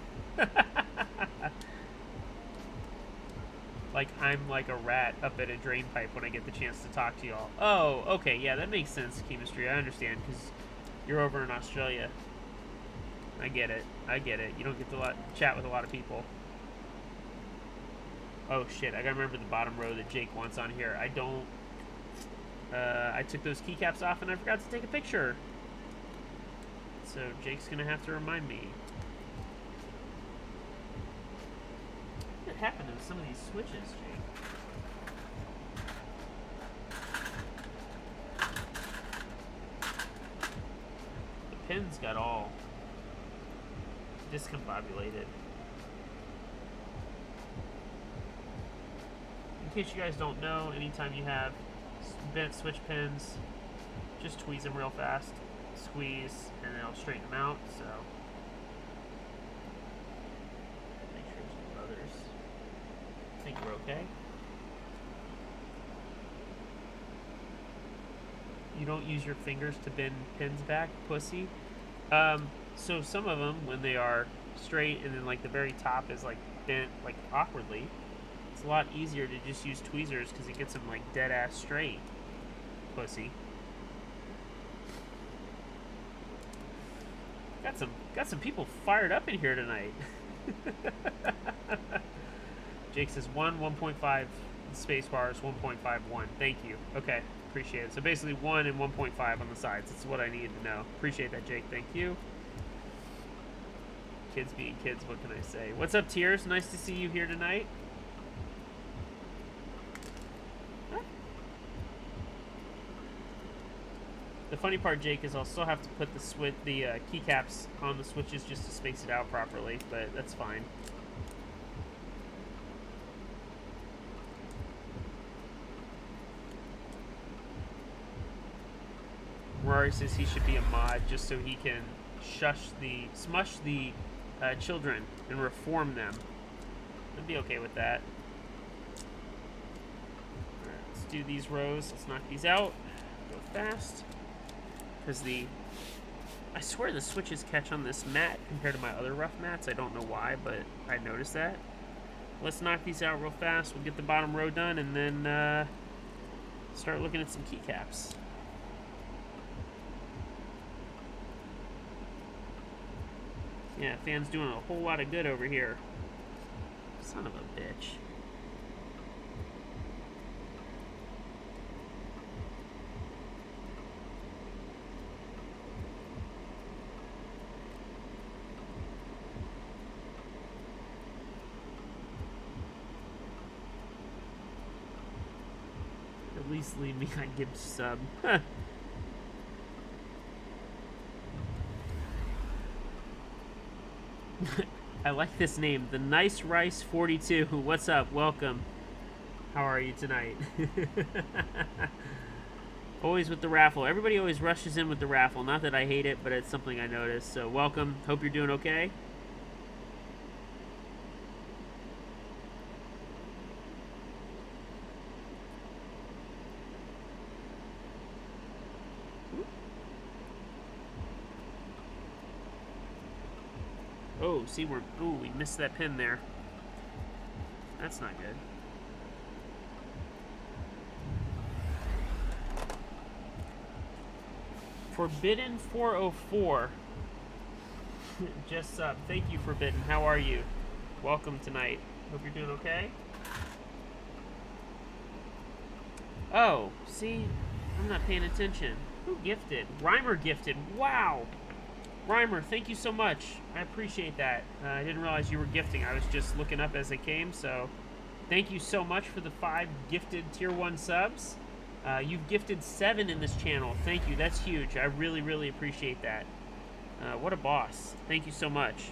Like I'm like a rat up at a drain pipe when I get the chance to talk to y'all. Oh, okay, yeah, that makes sense, Chemistry. I understand, because you're over in Australia. I get it. I get it. You don't get to chat with a lot of people. Oh shit, I gotta remember the bottom row that Jake wants on here. I don't... I took those keycaps off and I forgot to take a picture. So Jake's gonna have to remind me. What happened to some of these switches, Jake? The pins got all discombobulated. In case you guys don't know, anytime you have bent switch pins, just tweeze them real fast. Squeeze, and it'll straighten them out, so. Make sure there's no others. I think we're okay. You don't use your fingers to bend pins back, pussy? So some of them, when they are straight and then like the very top is like bent like awkwardly, it's a lot easier to just use tweezers because it gets them like dead ass straight, pussy. Got some people fired up in here tonight. Jake says 1.5 space bars, 1.51. Thank you. Okay, appreciate it. So basically 1 and 1.5 on the sides. That's what I needed to know. Appreciate that, Jake. Thank you. Kids being kids, what can I say? What's up, Tears? Nice to see you here tonight. Huh? The funny part, Jake, is I'll still have to put the keycaps on the switches just to space it out properly, but that's fine. Rory says he should be a mod just so he can smush the children and reform them. I'd be okay with that. Alright, let's do these rows. Let's knock these out. Go fast. Because I swear the switches catch on this mat compared to my other rough mats. I don't know why, but I noticed that. Let's knock these out real fast. We'll get the bottom row done and then start looking at some keycaps. Yeah, fan's doing a whole lot of good over here. Son of a bitch. At least leave me on Gibbs sub. I like this name, the Nice Rice 42. What's up? Welcome. How are you tonight? Always with the raffle. Everybody always rushes in with the raffle. Not that I hate it, but it's something I noticed. So welcome. Hope you're doing okay. Oh, see, we missed that pin there. That's not good. Forbidden 404. Just up. Thank you, Forbidden. How are you? Welcome tonight. Hope you're doing okay. Oh, see? I'm not paying attention. Who gifted? Reimer gifted. Wow. Reimer, thank you so much. I appreciate that. I didn't realize you were gifting. I was just looking up as they came, so thank you so much for the 5 gifted Tier 1 subs. You've gifted 7 in this channel. Thank you. That's huge. I really, really appreciate that. What a boss. Thank you so much.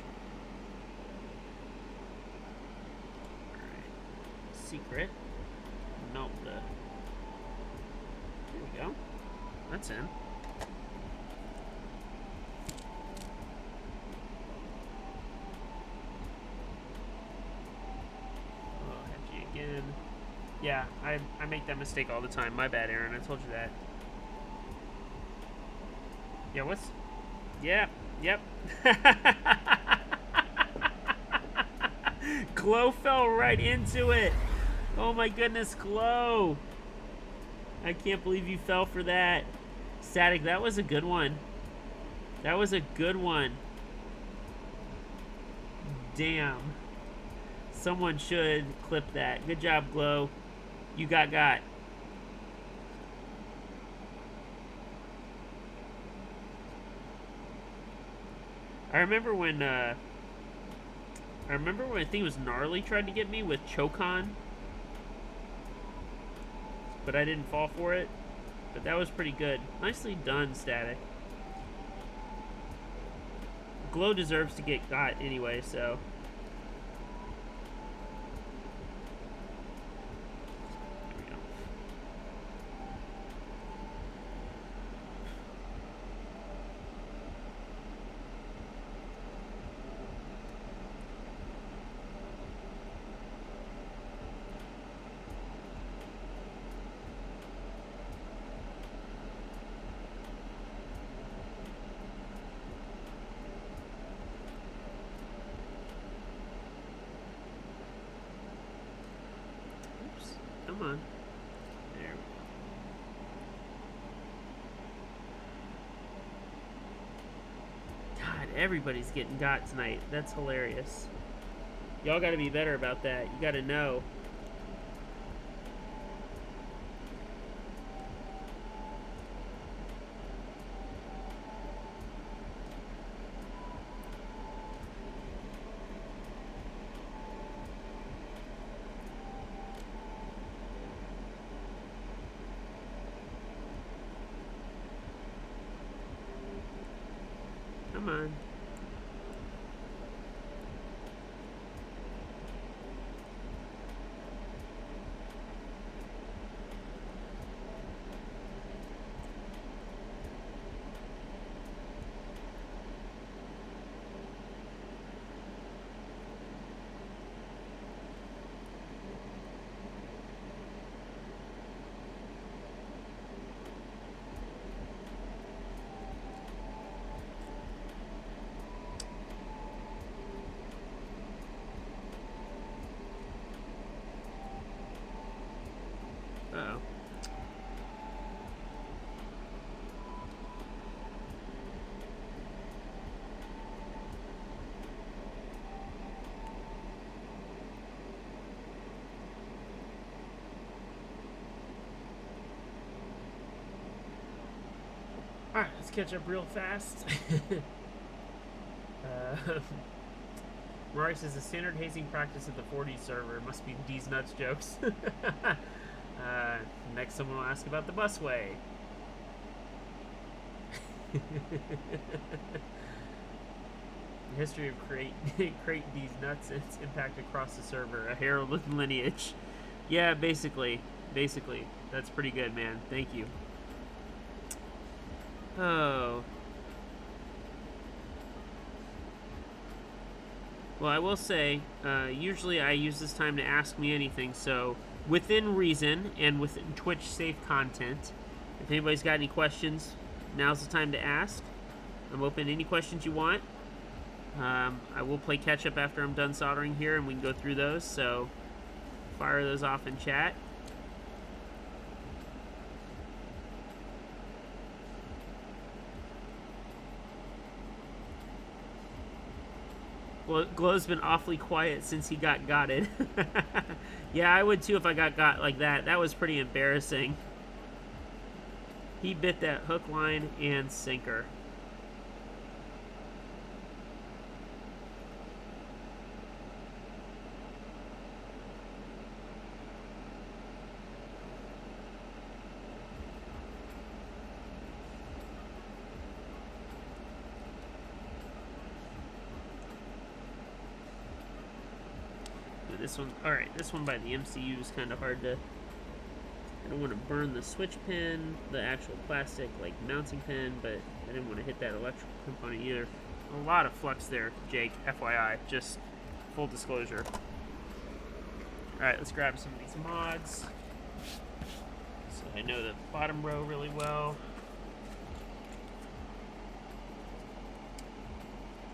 Alright. Secret. Nope. There we go. That's in. Again. Yeah, I make that mistake all the time. My bad, Aaron. I told you that. Yeah, what's... Yeah, yep. Glow fell right into it. Oh my goodness, Glow. I can't believe you fell for that. Static, that was a good one. That was a good one. Damn. Someone should clip that. Good job, Glow. You got. I remember when I think it was Gnarly tried to get me with Chocon, but I didn't fall for it. But that was pretty good. Nicely done, Static. Glow deserves to get got anyway, so. Come on. There we go. God, everybody's getting got tonight. That's hilarious. Y'all gotta be better about that. You gotta know. Come on. Uh-oh. Alright, let's catch up real fast. Rory says the standard hazing practice at the 4D server must be D's nuts jokes. Next someone will ask about the busway. The history of Crate D's nuts and its impact across the server. A heralded lineage. Yeah, basically. That's pretty good, man. Thank you. Oh. Well, I will say, usually I use this time to ask me anything, so within reason and within Twitch safe content, if anybody's got any questions, now's the time to ask. I'm open to any questions you want. I will play catch up after I'm done soldering here and we can go through those, so fire those off in chat. Well, Glow's been awfully quiet since he got gotted. Yeah, I would too if I got like that. That was pretty embarrassing. He bit that hook, line, and sinker. this one. All right, this one by the MCU is kind of hard to. I don't want to burn the switch pin, the actual plastic like mounting pin, but I didn't want to hit that electrical component either. A lot of flux there, Jake. FYI, just full disclosure. All right, let's grab some of these mods. So I know the bottom row really well.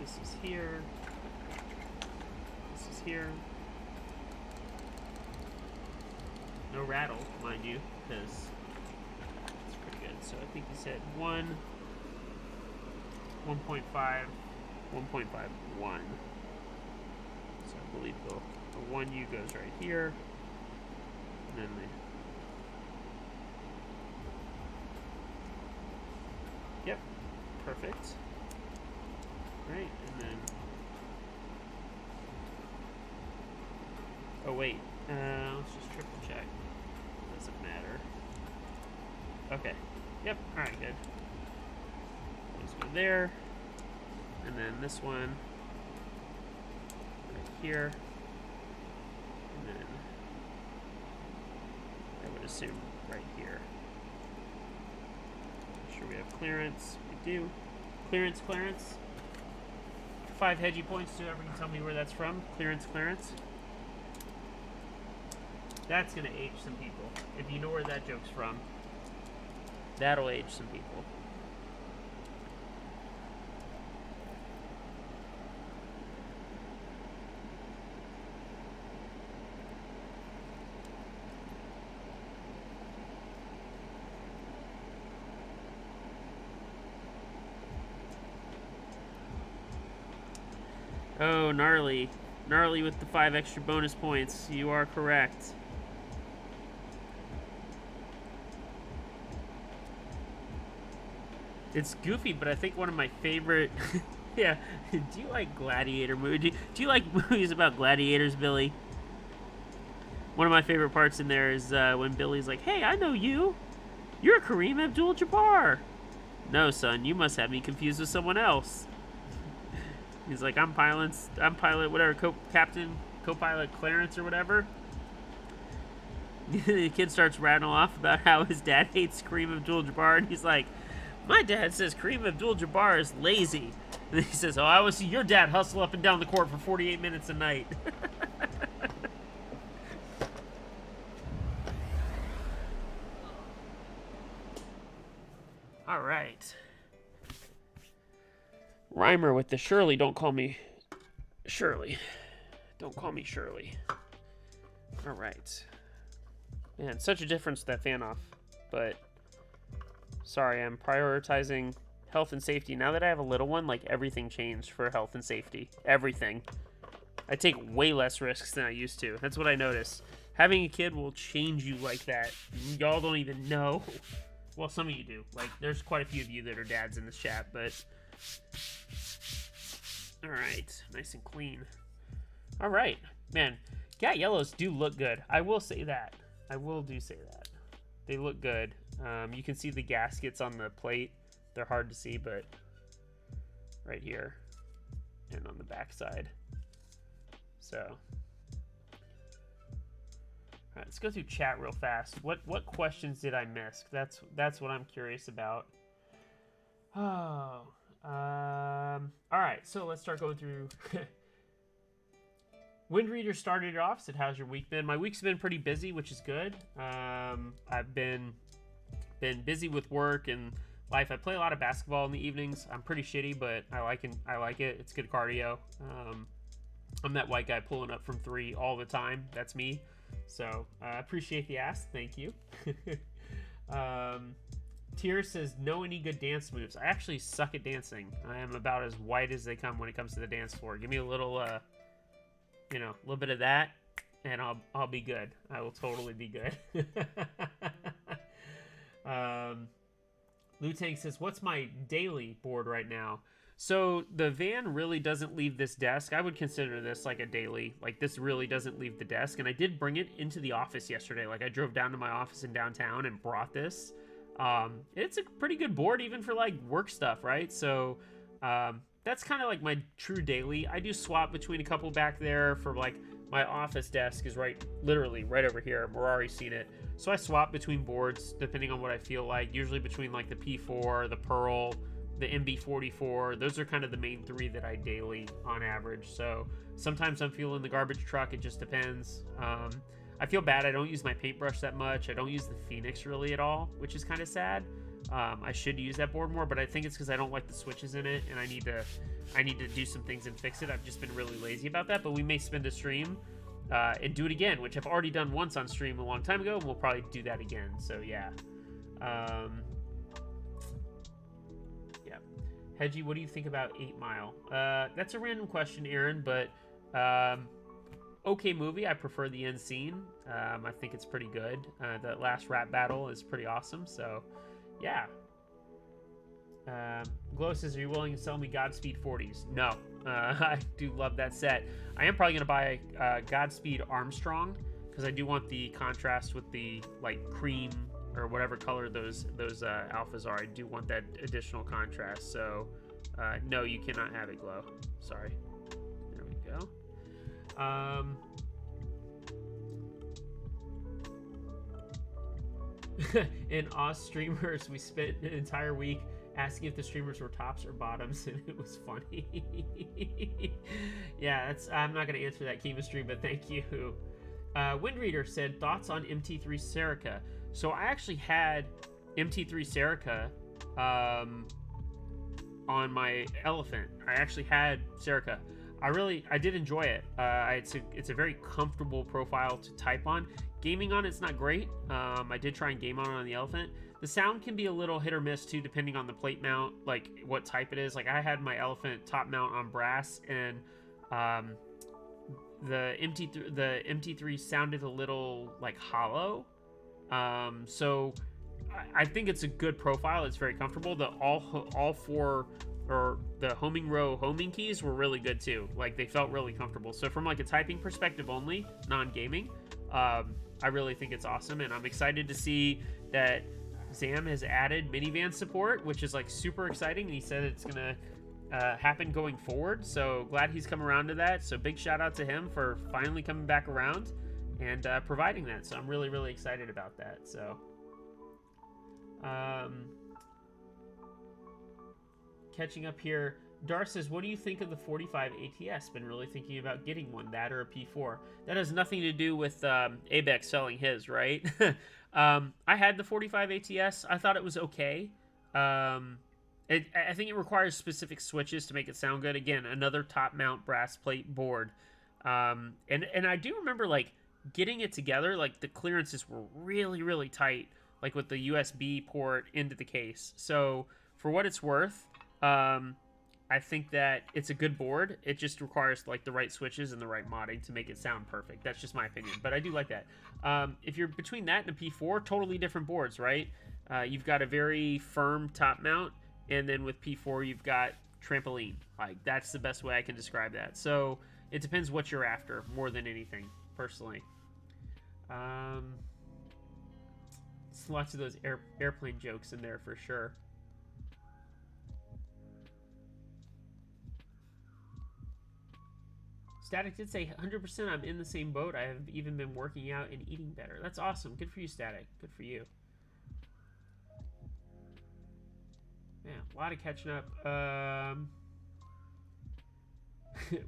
This is here. This is here. No rattle, mind you, because it's pretty good. So I think you said 1, 1.5, 1.51. So I believe the 1U goes right here. And then the... Yep, perfect. Right, and then... Oh, wait. Let's just triple check. Doesn't matter. Okay. Yep. Alright, good. Let's go there. And then this one. Right here. And then I would assume right here. Make sure we have clearance. We do. Clearance, clearance. 5 hedgy points to whoever can tell me where that's from. Clearance, clearance. That's gonna age some people. If you know where that joke's from, that'll age some people. Oh, gnarly. Gnarly with the 5 extra bonus points. You are correct. It's goofy, but I think one of my favorite... yeah. Do you like gladiator movies? Do you like movies about gladiators, Billy? One of my favorite parts in there is when Billy's like, "Hey, I know you. You're Kareem Abdul-Jabbar." "No, son, you must have me confused with someone else." He's like, I'm pilot, whatever, co-pilot Clarence or whatever. The kid starts rattling off about how his dad hates Kareem Abdul-Jabbar, and he's like, "My dad says Kareem Abdul-Jabbar is lazy." And he says, "Oh, I would see your dad hustle up and down the court for 48 minutes a night." All right. Rhymer with the Shirley. Don't call me Shirley. Don't call me Shirley. All right. Man, such a difference with that fan off. But, sorry, I'm prioritizing health and safety. Now that I have a little one, like, everything changed for health and safety. Everything. I take way less risks than I used to. That's what I notice. Having a kid will change you like that. Y'all don't even know. Well, some of you do. Like, there's quite a few of you that are dads in this chat, but... Alright, nice and clean. Alright, man, cat yellows do look good. I will say that. I will say that. They look good. You can see the gaskets on the plate. They're hard to see, but right here and on the back side. So, alright, let's go through chat real fast. What questions did I miss? That's what I'm curious about. Oh. Alright, so let's start going through. Windreader started it off, said, "How's your week been?" My week's been pretty busy, which is good. I've been busy with work and life. I play a lot of basketball in the evenings. I'm pretty shitty, but I like it. It's good cardio. I'm that white guy pulling up from 3 all the time. That's me. So I appreciate the ask. Thank you. Tier says, "Know any good dance moves?" I actually suck at dancing. I am about as white as they come when it comes to the dance floor. Give me a little, a little bit of that, and I'll be good. I will totally be good. Liu Tang says, "What's my daily board right now?" So the van really doesn't leave this desk. I would consider this like a daily. Like, this really doesn't leave the desk, and I did bring it into the office yesterday. Like, I drove down to my office in downtown and brought this. It's a pretty good board even for like work stuff, right? So that's kind of like my true daily. I do swap between a couple back there for like my office desk is literally right over here. We're already seen it. So I swap between boards depending on what I feel like, usually between like the P4, the Pearl, the MB44. Those are kind of the main three that I daily on average. So sometimes I'm feeling the garbage truck. It just depends. I feel bad. I don't use my paintbrush that much. I don't use the Phoenix really at all, which is kind of sad. I should use that board more, but I think it's because I don't like the switches in it, and I need to do some things and fix it. I've just been really lazy about that, but we may spend a stream and do it again, which I've already done once on stream a long time ago, and we'll probably do that again. So yeah. Yeah. Hedgie, what do you think about 8 Mile? That's a random question, Aaron, but okay movie. I prefer the end scene. I think it's pretty good. The last rap battle is pretty awesome, so yeah. Glow says, are you willing to sell me Godspeed 40s? No. I do love that set. I am probably going to buy Godspeed Armstrong, because I do want the contrast with the like cream or whatever color those alphas are. I do want that additional contrast. So no, you cannot have it, Glow. Sorry. There we go. In Oz streamers, we spent an entire week asking if the streamers were tops or bottoms, and it was funny. Yeah, I'm not going to answer that chemistry, but thank you. Windreader said, thoughts on MT3 Cerakote. So I actually had MT3 Cerakote on my Elephant. I actually had Cerakote. I did enjoy it. It's a very comfortable profile to type on. Gaming on it's not great. I did try and game on it on the Elephant. The sound can be a little hit or miss too, depending on the plate mount, like what type it is. Like I had my Elephant top mount on brass, and the MT3 sounded a little like hollow. So I think it's a good profile. It's very comfortable. The all four or the homing row homing keys were really good too. Like they felt really comfortable. So from like a typing perspective only, non-gaming, I really think it's awesome, and I'm excited to see that Zam has added minivan support, which is like super exciting. And he said it's gonna happen going forward. So glad he's come around to that. So big shout out to him for finally coming back around and providing that. So I'm really, really excited about that. So catching up here, Dar says, what do you think of the 45 ATS? Been really thinking about getting one, that or a P4. That has nothing to do with Abex selling his, right? I had the 45 ATS. I thought it was okay. I think it requires specific switches to make it sound good. Again, another top mount brass plate board. And I do remember like getting it together, like the clearances were really, really tight, like with the USB port into the case. So for what it's worth, I think that it's a good board. It just requires like the right switches and the right modding to make it sound perfect. That's just my opinion, but I do like that. If you're between that and a P4, totally different boards, right? You've got a very firm top mount, and then with P4 you've got trampoline. Like that's the best way I can describe that. So it depends what you're after more than anything, personally. Lots of those airplane jokes in there for sure. Static did say 100% I'm in the same boat. I have even been working out and eating better. That's awesome. Good for you, Static. Good for you. Yeah, a lot of catching up.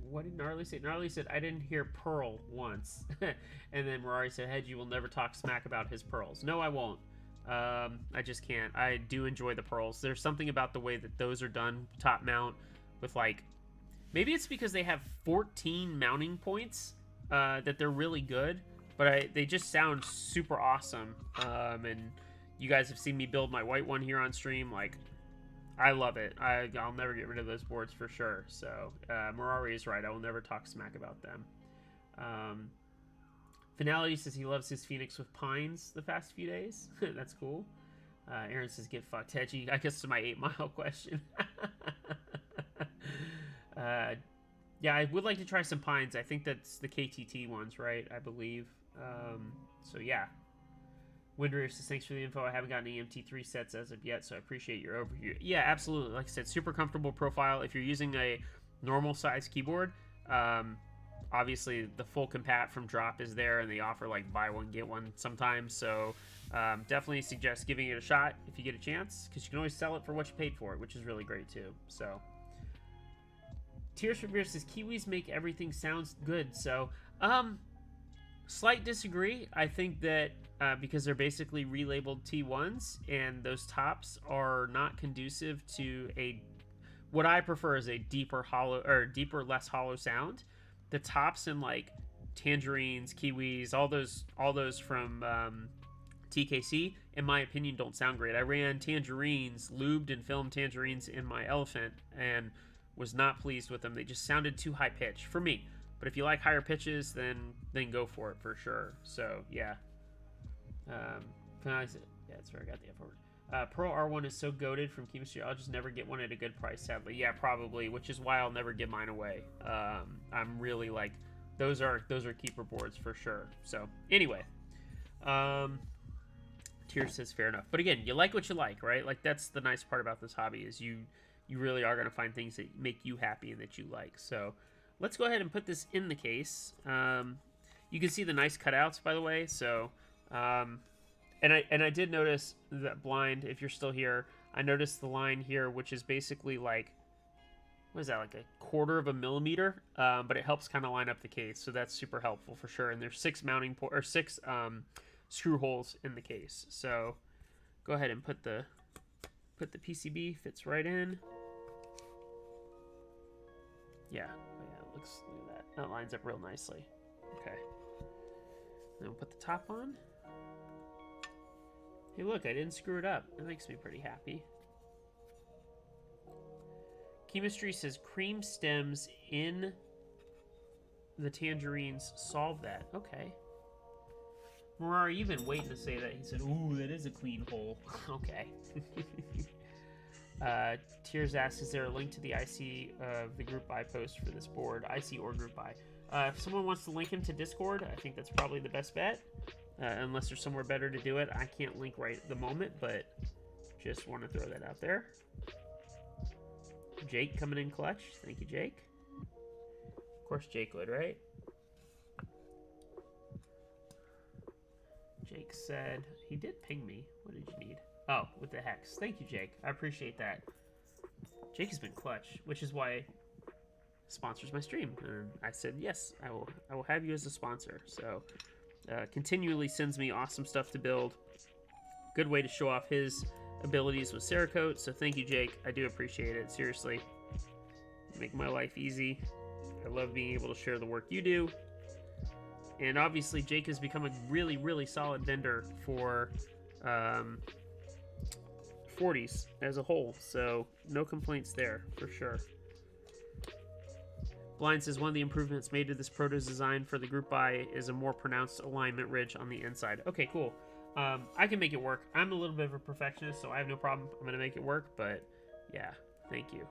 What did Gnarly say? Gnarly said, I didn't hear Pearl once. And then Ferrari said, Hedgie will never talk smack about his pearls. No, I won't. I just can't. I do enjoy the pearls. There's something about the way that those are done, top mount, with like... Maybe it's because they have 14 mounting points that they're really good, but they just sound super awesome. And you guys have seen me build my white one here on stream. Like, I love it. I'll never get rid of those boards for sure. So Mirari is right. I will never talk smack about them. Finality says he loves his Phoenix with pines the past few days. That's cool. Aaron says, get fucked, Hedgie. I guess to my 8 Mile question. Yeah, I would like to try some pines. I think that's the KTT ones, right? I believe. So yeah. Windreader says, thanks for the info. I haven't gotten any MT3 sets as of yet, so I appreciate your overview. Yeah, absolutely. Like I said, super comfortable profile. If you're using a normal size keyboard, Obviously, the full compat from Drop is there, and they offer like buy one get one sometimes. So definitely suggest giving it a shot if you get a chance, because you can always sell it for what you paid for it, which is really great too. So Tears for Beer says Kiwis make everything sound good. So slight disagree. I think that because they're basically relabeled T1s, and those tops are not conducive to what I prefer is a deeper hollow, or deeper, less hollow sound. The tops in like Tangerines, Kiwis, all those from TKC, in my opinion, don't sound great. I ran Tangerines, lubed and filmed Tangerines in my Elephant, and was not pleased with them. They just sounded too high pitched for me. But if you like higher pitches, then go for it for sure. So yeah, that's where I got the F word. Pro R1 is so goated from chemistry. I'll just never get one at a good price, sadly. Yeah, probably, which is why I'll never give mine away. I'm really like, those are keeper boards for sure. So anyway, Tier says fair enough. But again, you like what you like, right? Like, that's the nice part about this hobby, is you really are going to find things that make you happy and that you like. So let's go ahead and put this in the case. You can see the nice cutouts, by the way. So and I did notice that blind, if you're still here, I noticed the line here, which is basically like, what is that, like a 1/4 of a millimeter, but it helps kind of line up the case, so that's super helpful for sure. And there's 6 six screw holes in the case. So go ahead and put the PCB, fits right in. Yeah, look at that. That lines up real nicely. Okay. Then we'll put the top on. Hey, look, I didn't screw it up. That makes me pretty happy. Chemistry says cream stems in the Tangerines solve that. Okay. Marar, you've been waiting to say that. He said, ooh, that is a clean hole. Okay. Tears asks, is there a link to the IC of the group buy post for this board? IC or group buy. If someone wants to link him to Discord, I think that's probably the best bet. Unless there's somewhere better to do it. I can't link right at the moment, but just want to throw that out there. Jake coming in clutch. Thank you, Jake. Of course, Jake would, right? Jake said he did ping me. What did you need? Oh, with the hex. Thank you, Jake. I appreciate that. Jake has been clutch, which is why he sponsors my stream. And I said yes, I will have you as a sponsor. So continually sends me awesome stuff to build. Good way to show off his abilities with Cerakote. So thank you, Jake. I do appreciate it. Seriously, make my life easy. I love being able to share the work you do. And obviously, Jake has become a really, really solid vendor for 40s as a whole. So no complaints there for sure. Blind says one of the improvements made to this Proto's design for the group buy is a more pronounced alignment ridge on the inside. Okay, cool. I can make it work. I'm a little bit of a perfectionist, so I have no problem. I'm going to make it work, but yeah, thank you.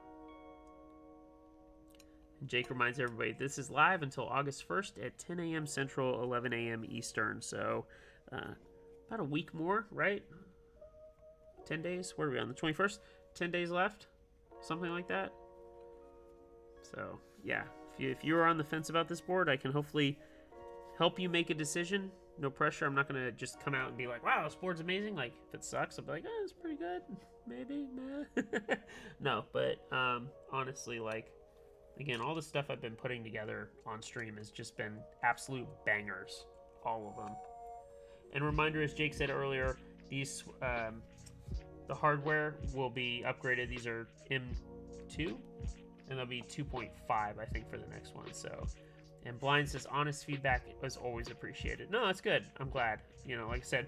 And Jake reminds everybody, this is live until August 1st at 10 a.m. Central, 11 a.m. Eastern. So about a week more, right? 10 days? Where are we on the 21st? 10 days left? Something like that. So yeah, if you're on the fence about this board, I can hopefully help you make a decision. No pressure. I'm not going to just come out and be like, wow, this board's amazing. Like, if it sucks, I'll be like, oh, it's pretty good. Maybe, nah. No, but honestly, like, again, all the stuff I've been putting together on stream has just been absolute bangers. All of them. And reminder, as Jake said earlier, these the hardware will be upgraded. These are M2, and they'll be 2.5, I think, for the next one. So, and Blind says honest feedback is always appreciated. No, that's good. I'm glad. You know, like I said,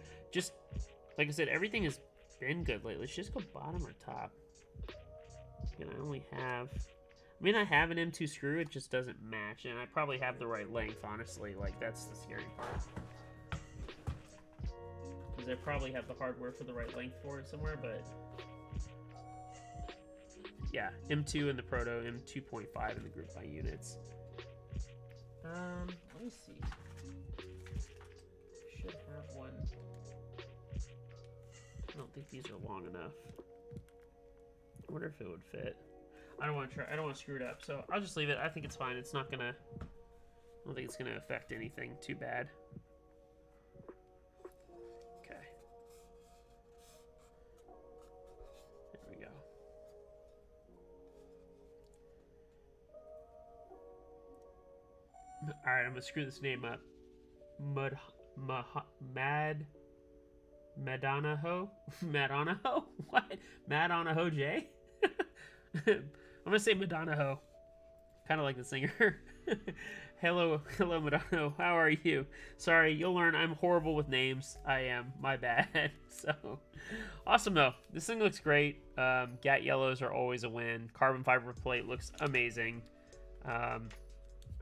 everything has been good lately. Let's just go bottom or top. And I have an M2 screw. It just doesn't match, and I probably have the right length. Honestly, like, that's the scary part. Because I probably have the hardware for the right length for it somewhere, but yeah, M2 in the Proto, M2.5 in the group buy units. Let me see. Should have one. I don't think these are long enough. I wonder if it would fit. I don't want to screw it up, so I'll just leave it. I think it's fine. It's not gonna don't think it's going to affect anything too bad. Okay. There we go. All right, I'm going to screw this name up. Madanaho? Madanaho? What? Madanaho J? I'm going to say Madanaho. Kind of like the singer. Hello, Madonna. How are you? Sorry, you'll learn I'm horrible with names. I am. My bad. So, awesome though. This thing looks great. Gat yellows are always a win. Carbon fiber plate looks amazing. I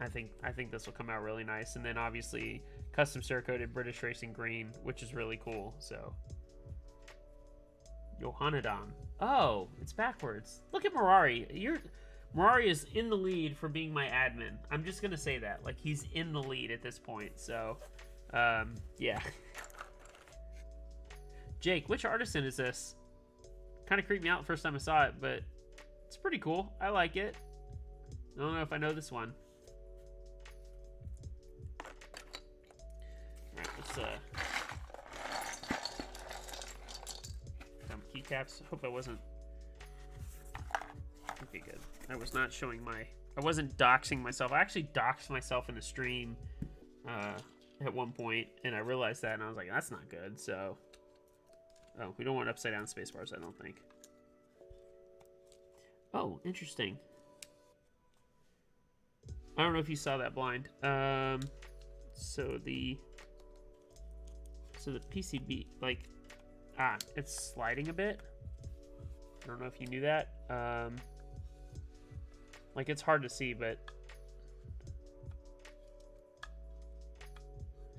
think this will come out really nice. And then obviously custom cerakoted British Racing green, which is really cool. So, Johannadam. Oh, it's backwards. Look at Mirari. Mirari is in the lead for being my admin. I'm just going to say that. Like, he's in the lead at this point. So, yeah. Jake, which artisan is this? Kind of creeped me out the first time I saw it, but it's pretty cool. I like it. I don't know if I know this one. Alright, let's, keycaps. Hope I wasn't... Okay, good. I was not showing my... I wasn't doxing myself. I actually doxed myself in the stream at one point, and I realized that, and I was like, that's not good, so... Oh, we don't want upside down space bars, I don't think. Oh, interesting. I don't know if you saw that blind. So the PCB, like, it's sliding a bit. I don't know if you knew that. Like, it's hard to see, but...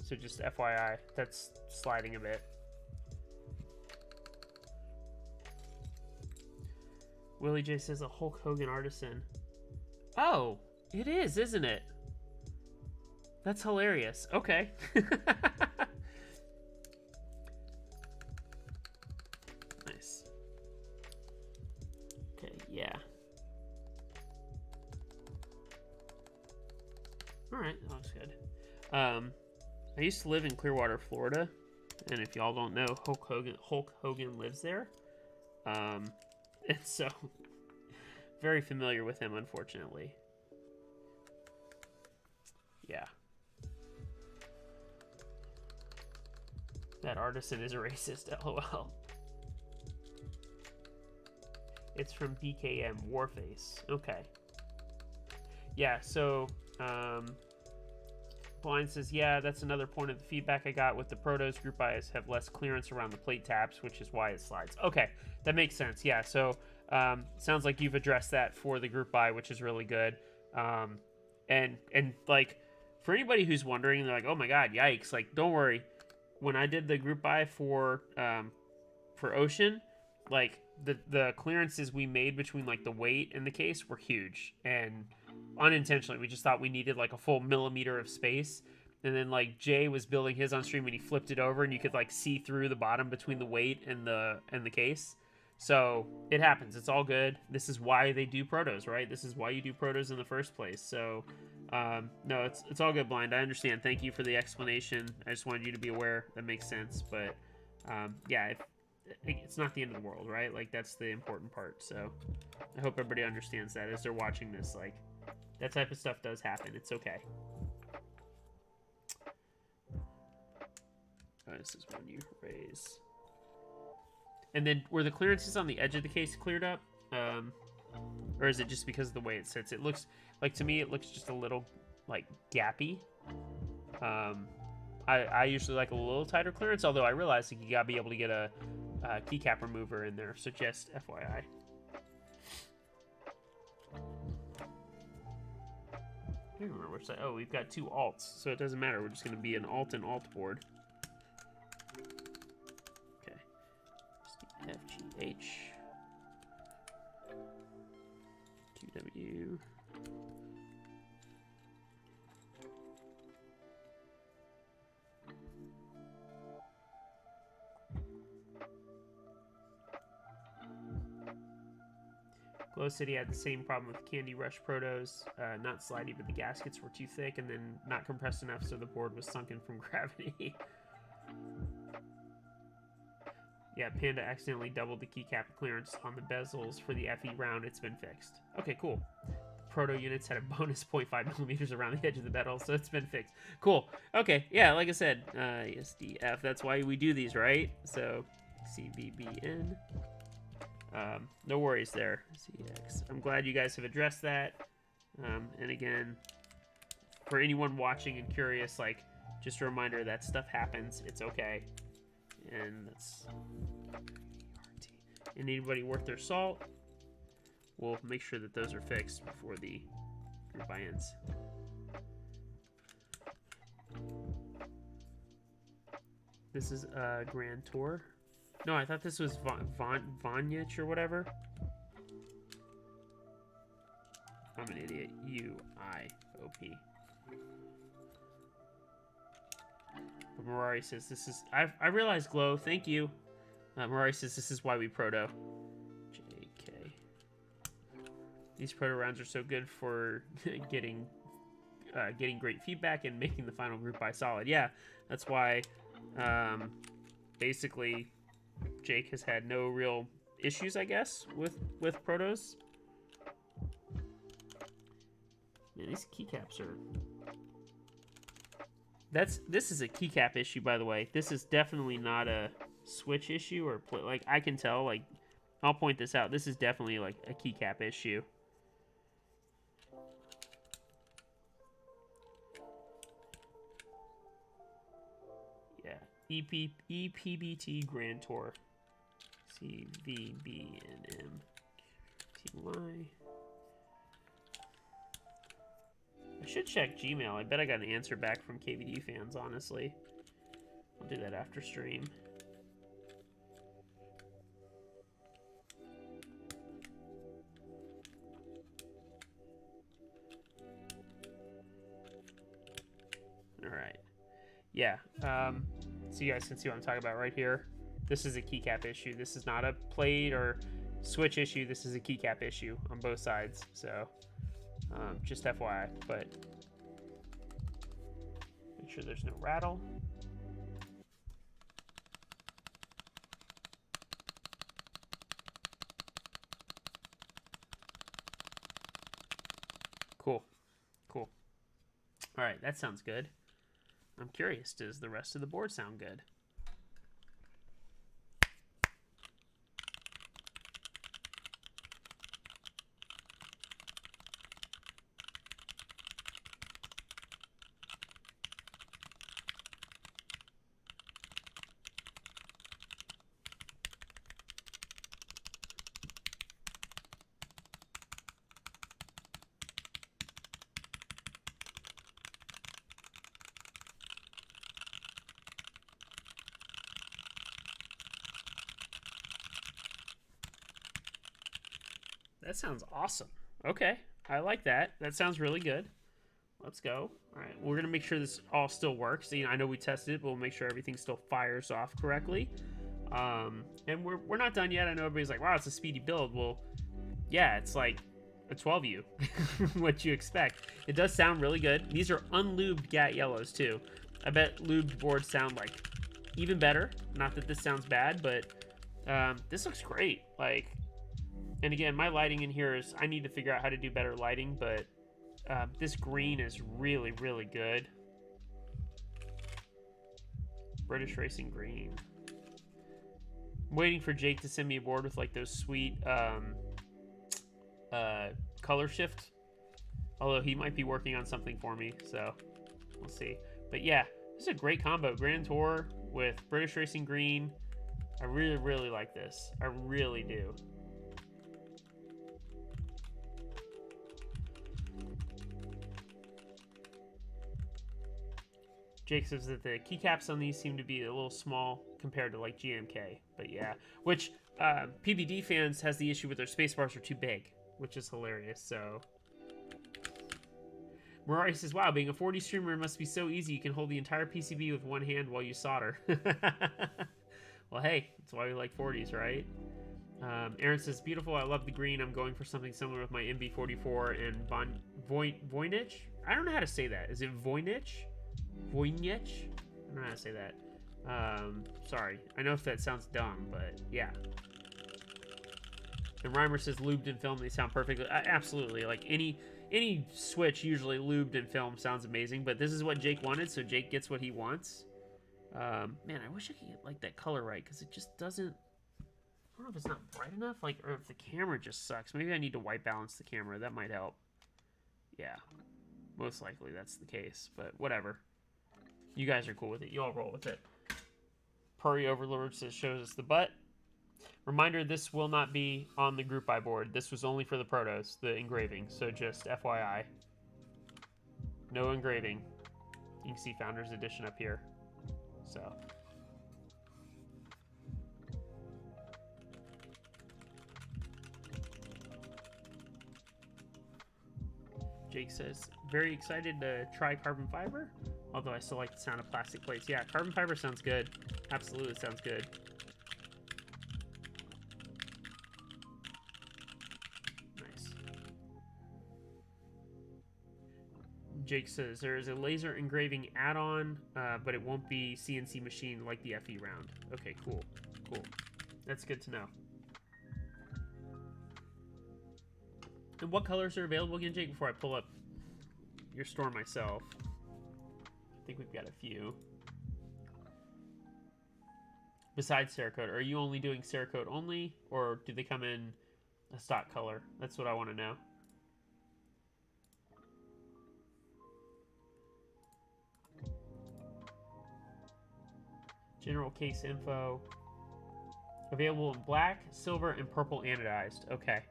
So just FYI, that's sliding a bit. Willie J says a Hulk Hogan artisan. Oh, it is, isn't it? That's hilarious. Okay. Nice. Okay, yeah. Alright, that looks good. I used to live in Clearwater, Florida, and if y'all don't know, Hulk Hogan lives there. And so, very familiar with him, unfortunately. Yeah. That artisan is a racist, lol. It's from BKM Warface. Okay. Yeah, so, Blind says, yeah, that's another point of the feedback I got with the Protos. Group buys have less clearance around the plate taps, which is why it slides. Okay, that makes sense. Yeah, so sounds like you've addressed that for the group buy, which is really good. And like, for anybody who's wondering, they're like, oh my god, yikes, like, don't worry. When I did the group buy for Ocean, like, the clearances we made between, like, the weight and the case were huge. And unintentionally, we just thought we needed, like, a full millimeter of space. And then, like, Jay was building his on stream and he flipped it over and you could, like, see through the bottom between the weight and the case. So it happens. It's all good. This is why they do protos, right? This is why you do protos in the first place. So no, it's all good, Blind. I understand. Thank you for the explanation. I just wanted you to be aware. That makes sense. But yeah, it's not the end of the world, right? Like, that's the important part. So I hope everybody understands that as they're watching this. Like, that type of stuff does happen. It's okay. Oh, this is when you raise. And then, were the clearances on the edge of the case cleared up? Or is it just because of the way it sits? It looks, like, to me, it looks just a little, like, gappy. I usually like a little tighter clearance, although I realize that you gotta be able to get a keycap remover in there, so just FYI. I don't remember which side. Oh, we've got two alts, so it doesn't matter. We're just gonna be an alt and alt board. FGH 2W. Glow City had the same problem with Candy Rush Protos. Not slidey, but the gaskets were too thick and then not compressed enough, so the board was sunken from gravity. Yeah, Panda accidentally doubled the keycap clearance on the bezels for the FE round. It's been fixed. Okay, cool. Proto units had a bonus 0.5 millimeters around the edge of the metal, so it's been fixed. Cool. Okay, yeah, like I said, ESDF, that's why we do these, right? So, CBBN. No worries there, CX. I'm glad you guys have addressed that. And again, for anyone watching and curious, like, just a reminder that stuff happens. It's okay. And that's... And anybody worth their salt, we'll make sure that those are fixed before the group buy ends. This is a Grand Tour. No, I thought this was Vonyich or whatever. I'm an idiot. U-I-O-P. But Mirari says this is... I realize, Glow. Thank you. Mirari says this is why we proto. JK. These proto rounds are so good for getting great feedback and making the final group buy solid. Yeah, that's why basically Jake has had no real issues, I guess, with protos. Man, these keycaps are... This is a keycap issue, by the way. This is definitely not a switch issue or like I can tell. Like, I'll point this out. This is definitely like a keycap issue. Yeah, EPBT Grand Tour. CVBNM TY. I should check Gmail. I bet I got an answer back from KVD fans, honestly. I'll do that after stream. Alright. Yeah. So you guys can see what I'm talking about right here. This is a keycap issue. This is not a plate or switch issue. This is a keycap issue on both sides. So... just FYI, but make sure there's no rattle. Cool. Cool. All right, that sounds good. I'm curious, does the rest of the board sound good? That sounds awesome. Okay, I like that. That sounds really good. Let's go. All right, we're gonna make sure this all still works. You know, I know we tested it, but we'll make sure everything still fires off correctly. And we're not done yet. I know everybody's like, wow, it's a speedy build. Well, yeah, it's like a 12U, what you expect. It does sound really good. These are unlubed GAT yellows too. I bet lubed boards sound like even better. Not that this sounds bad, but this looks great. Like, and again, my lighting in here is, I need to figure out how to do better lighting, but this green is really, really good. British Racing Green. I'm waiting for Jake to send me a board with like those sweet color shift. Although he might be working on something for me, so we'll see. But yeah, this is a great combo. Grand Tour with British Racing Green. I really, really like this. I really do. Jake says that the keycaps on these seem to be a little small compared to like GMK, but yeah. Which PBD fans has the issue with their spacebars are too big, which is hilarious. So Mirari says, "Wow, being a 40 streamer must be so easy. You can hold the entire PCB with one hand while you solder." Well, hey, that's why we like 40s, right? Aaron says, beautiful, I love the green. I'm going for something similar with my MB44 and Voynich. I don't know how to say that. Is it Voynich? Voynich? I don't know how to say that. Sorry. I know if that sounds dumb, but yeah. And Reimer says, lubed and filmed, they sound perfect. Absolutely. Like, any Switch, usually lubed and filmed sounds amazing, but this is what Jake wanted, so Jake gets what he wants. Man, I wish I could get, like, that color right, because it just doesn't... I don't know if it's not bright enough, like, or if the camera just sucks. Maybe I need to white balance the camera. That might help. Yeah. Most likely that's the case, but whatever. You guys are cool with it. You all roll with it. Purry Overlord says, shows us the butt. Reminder, this will not be on the group buy board. This was only for the protos, the engraving. So just FYI. No engraving. You can see Founders Edition up here. So... Jake says, very excited to try carbon fiber, although I still like the sound of plastic plates. Yeah, carbon fiber sounds good. Absolutely sounds good. Nice. Jake says, there is a laser engraving add-on, but it won't be CNC machined like the FE round. Okay, cool. Cool. That's good to know. And what colors are available again, Jake, before I pull up your store myself? I think we've got a few. Besides Cerakote, are you only doing Cerakote only, or do they come in a stock color? That's what I want to know. General case info. Available in black, silver, and purple anodized. Okay.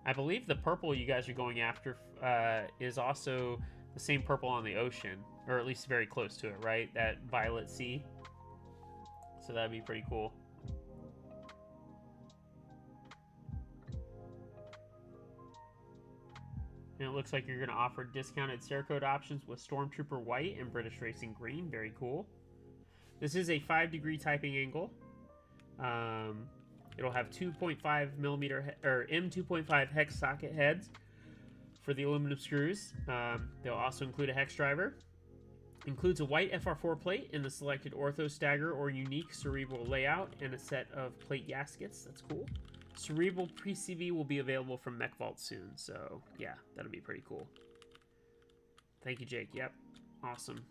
I believe the purple you guys are going after is also the same purple on the ocean, or at least very close to it, right? That violet sea. So that'd be pretty cool. And it looks like you're going to offer discounted Cerakote options with Stormtrooper white and British Racing green. Very cool. This is a 5-degree typing angle. It'll have 2.5 millimeter or M2.5 hex socket heads for the aluminum screws. They'll also include a hex driver. Includes a white FR4 plate in the selected ortho stagger or unique cerebral layout and a set of plate gaskets. That's cool. Cerebral PCV will be available from Mech Vault soon. So yeah, that'll be pretty cool. Thank you, Jake. Yep. Awesome.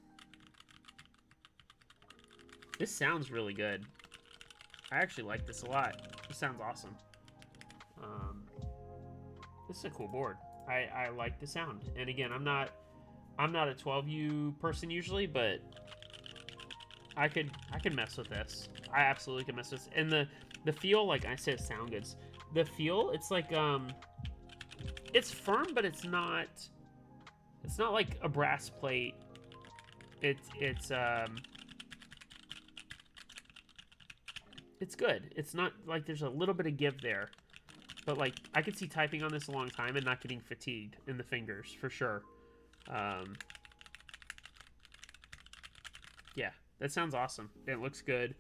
This sounds really good. I actually like this a lot. This sounds awesome. This is a cool board. I like the sound. And again, I'm not a 12U person usually, but I could mess with this. I absolutely can mess with this. And the feel, like I said, sound goods. The feel, it's like it's firm, but it's not like a brass plate. It's good. It's not like there's a little bit of give there. But like I could see typing on this a long time and not getting fatigued in the fingers for sure. Yeah, that sounds awesome. It looks good.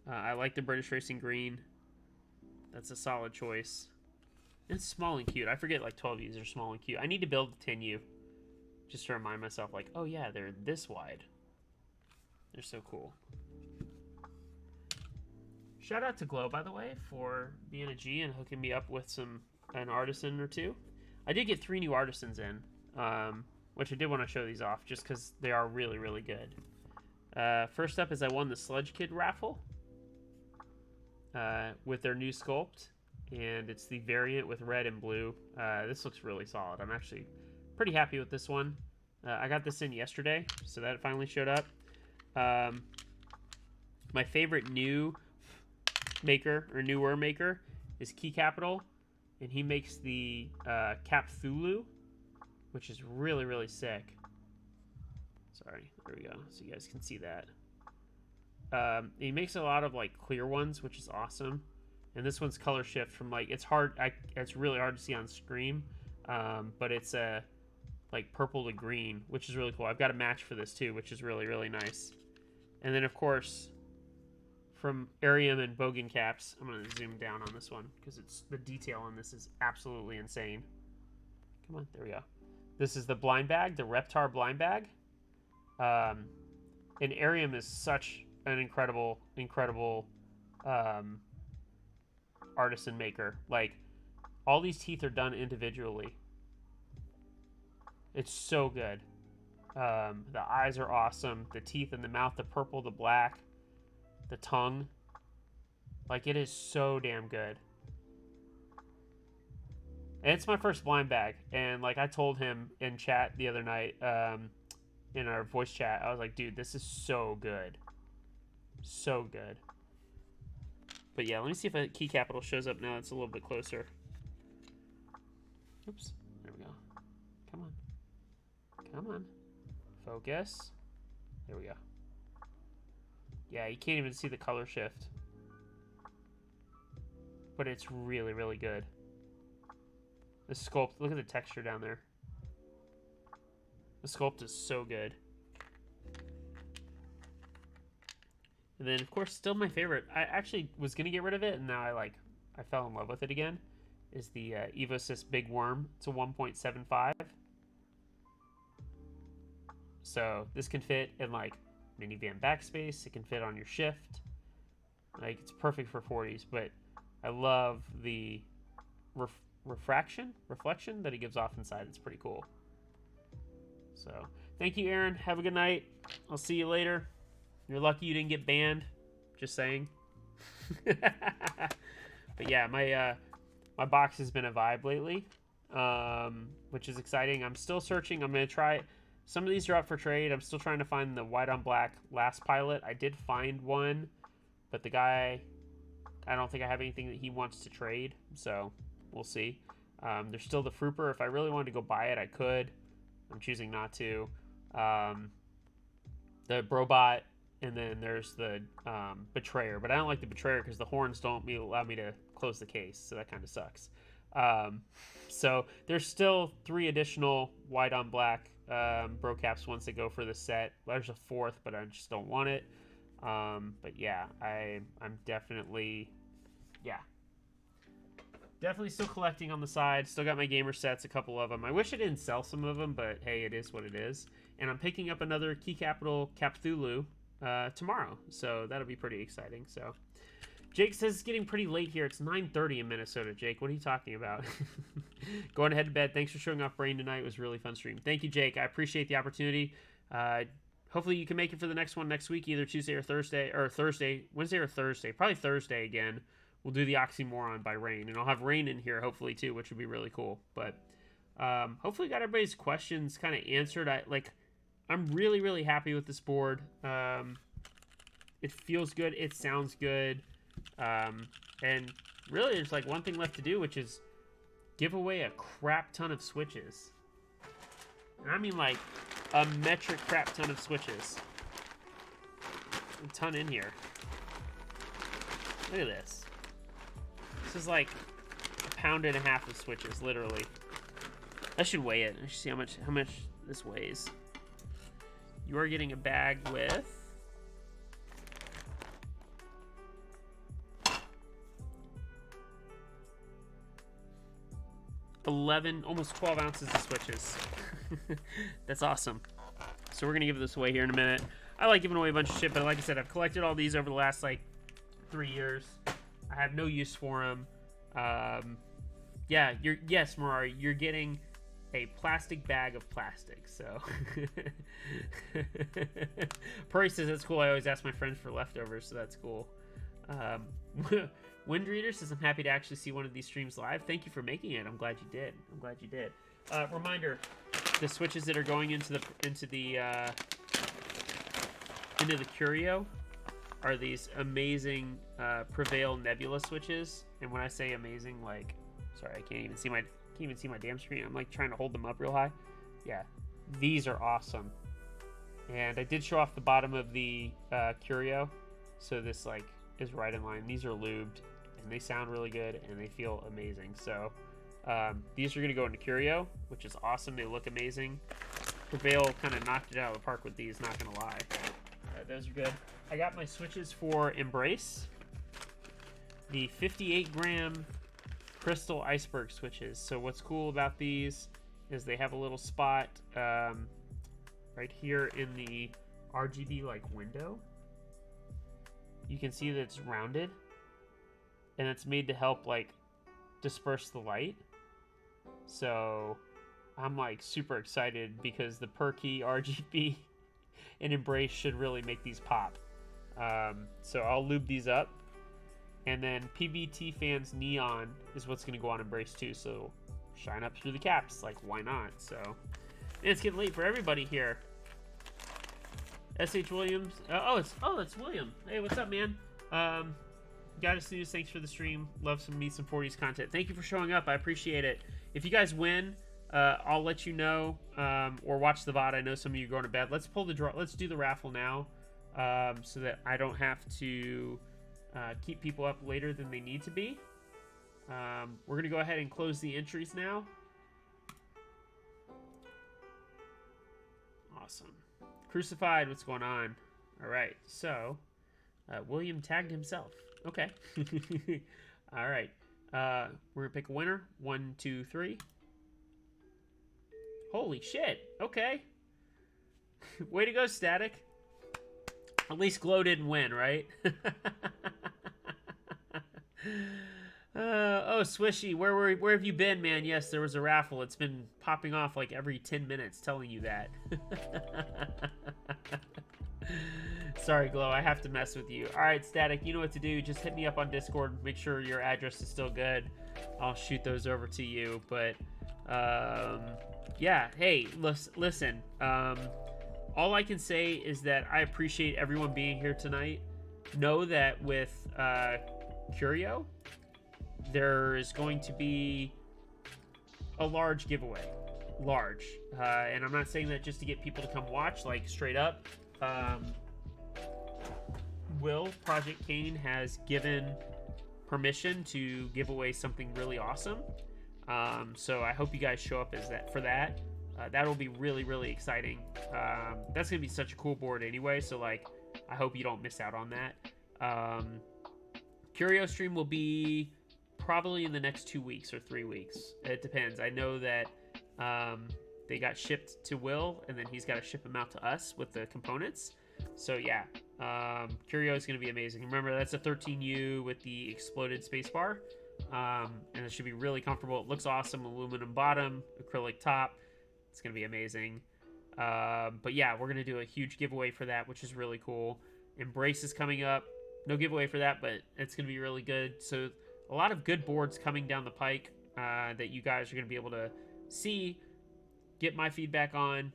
I like the British Racing green. That's a solid choice. It's small and cute. I forget like 12Us are small and cute. I need to build a 10U just to remind myself like, oh yeah, they're this wide. They're so cool. Shout out to Glow, by the way, for being a G and hooking me up with an artisan or two. I did get 3 new artisans in, which I did want to show these off just because they are really, really good. First up is I won the Sludge Kid raffle with their new sculpt, and it's the variant with red and blue. This looks really solid. I'm actually pretty happy with this one. I got this in yesterday, so that finally showed up. My favorite new maker or newer maker is Key Capital, and he makes the Capthulu, which is really, really sick. Sorry, there we go, so you guys can see that. He makes a lot of like clear ones, which is awesome. And this one's color shift from like, it's really hard to see on stream, but it's like purple to green, which is really cool. I've got a match for this too, which is really, really nice. And then of course, from Arium and Bogan caps. I'm gonna zoom down on this one because the detail on this is absolutely insane. Come on, there we go. This is the blind bag, the Reptar blind bag. And Arium is such an incredible artisan maker. Like, all these teeth are done individually. It's so good. The eyes are awesome. The teeth in the mouth, the purple, the black, the tongue. Like, it is so damn good. And it's my first blind bag. And, like, I told him in chat the other night, in our voice chat, I was like, dude, this is so good. So good. But yeah, let me see if a key capital shows up now. It's a little bit closer. Oops. There we go. Come on. Come on. Focus. There we go. Yeah, you can't even see the color shift. But it's really, really good. The sculpt, look at the texture down there. The sculpt is so good. And then, of course, still my favorite. I actually was going to get rid of it, and now I fell in love with it again. Is the Evosys Big Worm. It's a 1.75. So this can fit in, like, minivan backspace. It can fit on your shift. Like, it's perfect for 40s, but I love the reflection that it gives off inside. It's pretty cool. So, thank you, Aaron. Have a good night. I'll see you later. You're lucky you didn't get banned. Just saying. But yeah, my box has been a vibe lately, which is exciting. I'm still searching. I'm going to try... Some of these are up for trade. I'm still trying to find the white on black last pilot. I did find one, but the guy... I don't think I have anything that he wants to trade, so we'll see. There's still the Frooper. If I really wanted to go buy it, I could. I'm choosing not to. The Brobot, and then there's the Betrayer. But I don't like the Betrayer because the horns don't allow me to close the case, so that kind of sucks. So there's still 3 additional white on black bro caps once they go for the set. There's a 4th, but I just don't want it. But yeah, I'm definitely, definitely still collecting on the side. Still got my gamer sets, a couple of them. I wish I didn't sell some of them, but hey, it is what it is. And I'm picking up another Key Capital Cthulhu tomorrow, so that'll be pretty exciting. So Jake says it's getting pretty late here. It's 9:30 in Minnesota. Jake, what are you talking about? Going to head to bed. Thanks for showing off Brane tonight. It was a really fun stream. Thank you, Jake. I appreciate the opportunity. Hopefully you can make it for the next one next week, either Tuesday or Thursday, or Wednesday or Thursday. Probably Thursday again. We'll do the Oxymoron by Rain, and I'll have Rain in here hopefully too, which would be really cool. But hopefully got everybody's questions kind of answered. I'm really, really happy with this board. It feels good. It sounds good. And really there's like one thing left to do, which is give away a crap ton of switches. And I mean like a metric crap ton of switches. A ton in here. Look at this. This is like 1.5 pounds of switches, literally. I should weigh it. I should see how much this weighs. You are getting a bag with 11, almost 12 ounces of switches. That's awesome. So we're gonna give this away here in a minute. I like giving away a bunch of shit, but like I said, I've collected all these over the last like 3 years. I have no use for them. Yeah, yes, Marari, you're getting a plastic bag of plastic. So Prairie says that's cool. I always ask my friends for leftovers, so that's cool. Wind Reader says, I'm happy to actually see one of these streams live. Thank you for making it. I'm glad you did. I'm glad you did. Reminder, the switches that are going into the Curio are these amazing Prevail Nebula switches. And when I say amazing, like, sorry, I can't even see my damn screen. I'm like trying to hold them up real high. Yeah, these are awesome. And I did show off the bottom of the Curio, so this like is right in line. These are lubed, and they sound really good, and they feel amazing. So these are going to go into Curio, which is awesome. They look amazing. Prevail kind of knocked it out of the park with these, not going to lie. those are good. I got my switches for Embrace. The 58-gram crystal iceberg switches. So what's cool about these is they have a little spot right here in the RGB like window. You can see that it's rounded, and it's made to help like disperse the light. So I'm like super excited because the per key RGB and Embrace should really make these pop. So I'll lube these up, and then PBT Fans Neon is what's going to go on Embrace too. So shine up through the caps, like why not? So and it's getting late for everybody here. SH Williams. That's William. Hey, what's up, man? Got us news. Thanks for the stream. Love some Me Some 40s content. Thank you for showing up. I appreciate it. If you guys win, I'll let you know, or watch the VOD. I know some of you are going to bed. Let's pull the draw. Let's do the raffle now, so that I don't have to keep people up later than they need to be. We're gonna go ahead and close the entries now. Awesome. Crucified, what's going on? All right, so William tagged himself. Okay. All right. We're gonna pick a winner. 1, 2, 3. Holy shit. Okay. Way to go, Static. At least Glow didn't win, right? Oh, Swishy, where have you been, man? Yes, there was a raffle. It's been popping off like every 10 minutes telling you that. Sorry, Glow, I have to mess with you. All right, Static, you know what to do. Just hit me up on Discord. Make sure your address is still good. I'll shoot those over to you. But, yeah, hey, listen. All I can say is that I appreciate everyone being here tonight. Know that with Curio, there is going to be a large giveaway. Large. And I'm not saying that just to get people to come watch, like straight up. Project Kane has given permission to give away something really awesome. So I hope you guys show up for that. That'll be really, really exciting. That's gonna be such a cool board anyway, so like I hope you don't miss out on that. Curio stream will be probably in the next 2 weeks or 3 weeks. It depends. I know that they got shipped to Will, and then he's got to ship them out to us with the components. So yeah, Curio is going to be amazing. Remember, that's a 13U with the exploded spacebar, and it should be really comfortable. It looks awesome. Aluminum bottom, acrylic top. It's going to be amazing. But yeah, we're going to do a huge giveaway for that, which is really cool. Embrace is coming up. No giveaway for that, but it's going to be really good. So a lot of good boards coming down the pike that you guys are going to be able to see, get my feedback on.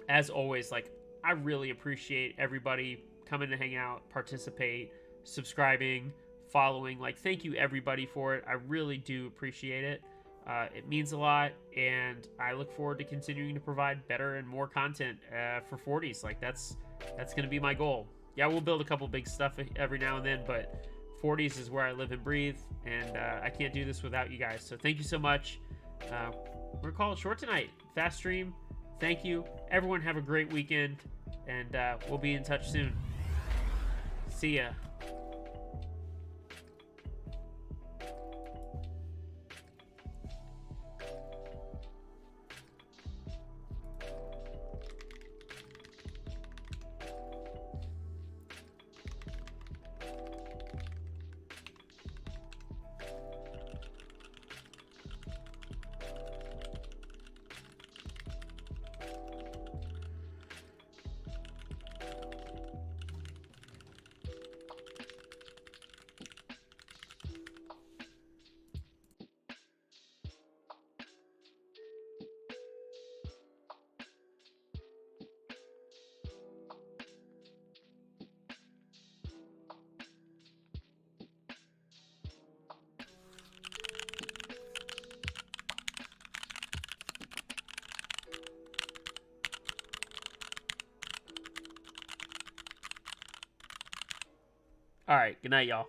As always, like, I really appreciate everybody coming to hang out, participate, subscribing, following. Like, thank you everybody for it. I really do appreciate it. It means a lot, and I look forward to continuing to provide better and more content for 40s. Like, that's going to be my goal. Yeah, we'll build a couple big stuff every now and then, but 40s is where I live and breathe, and I can't do this without you guys. So thank you so much. We're going to call it short tonight. Fast stream. Thank you. Everyone have a great weekend, and we'll be in touch soon. See ya. All right, good night, y'all.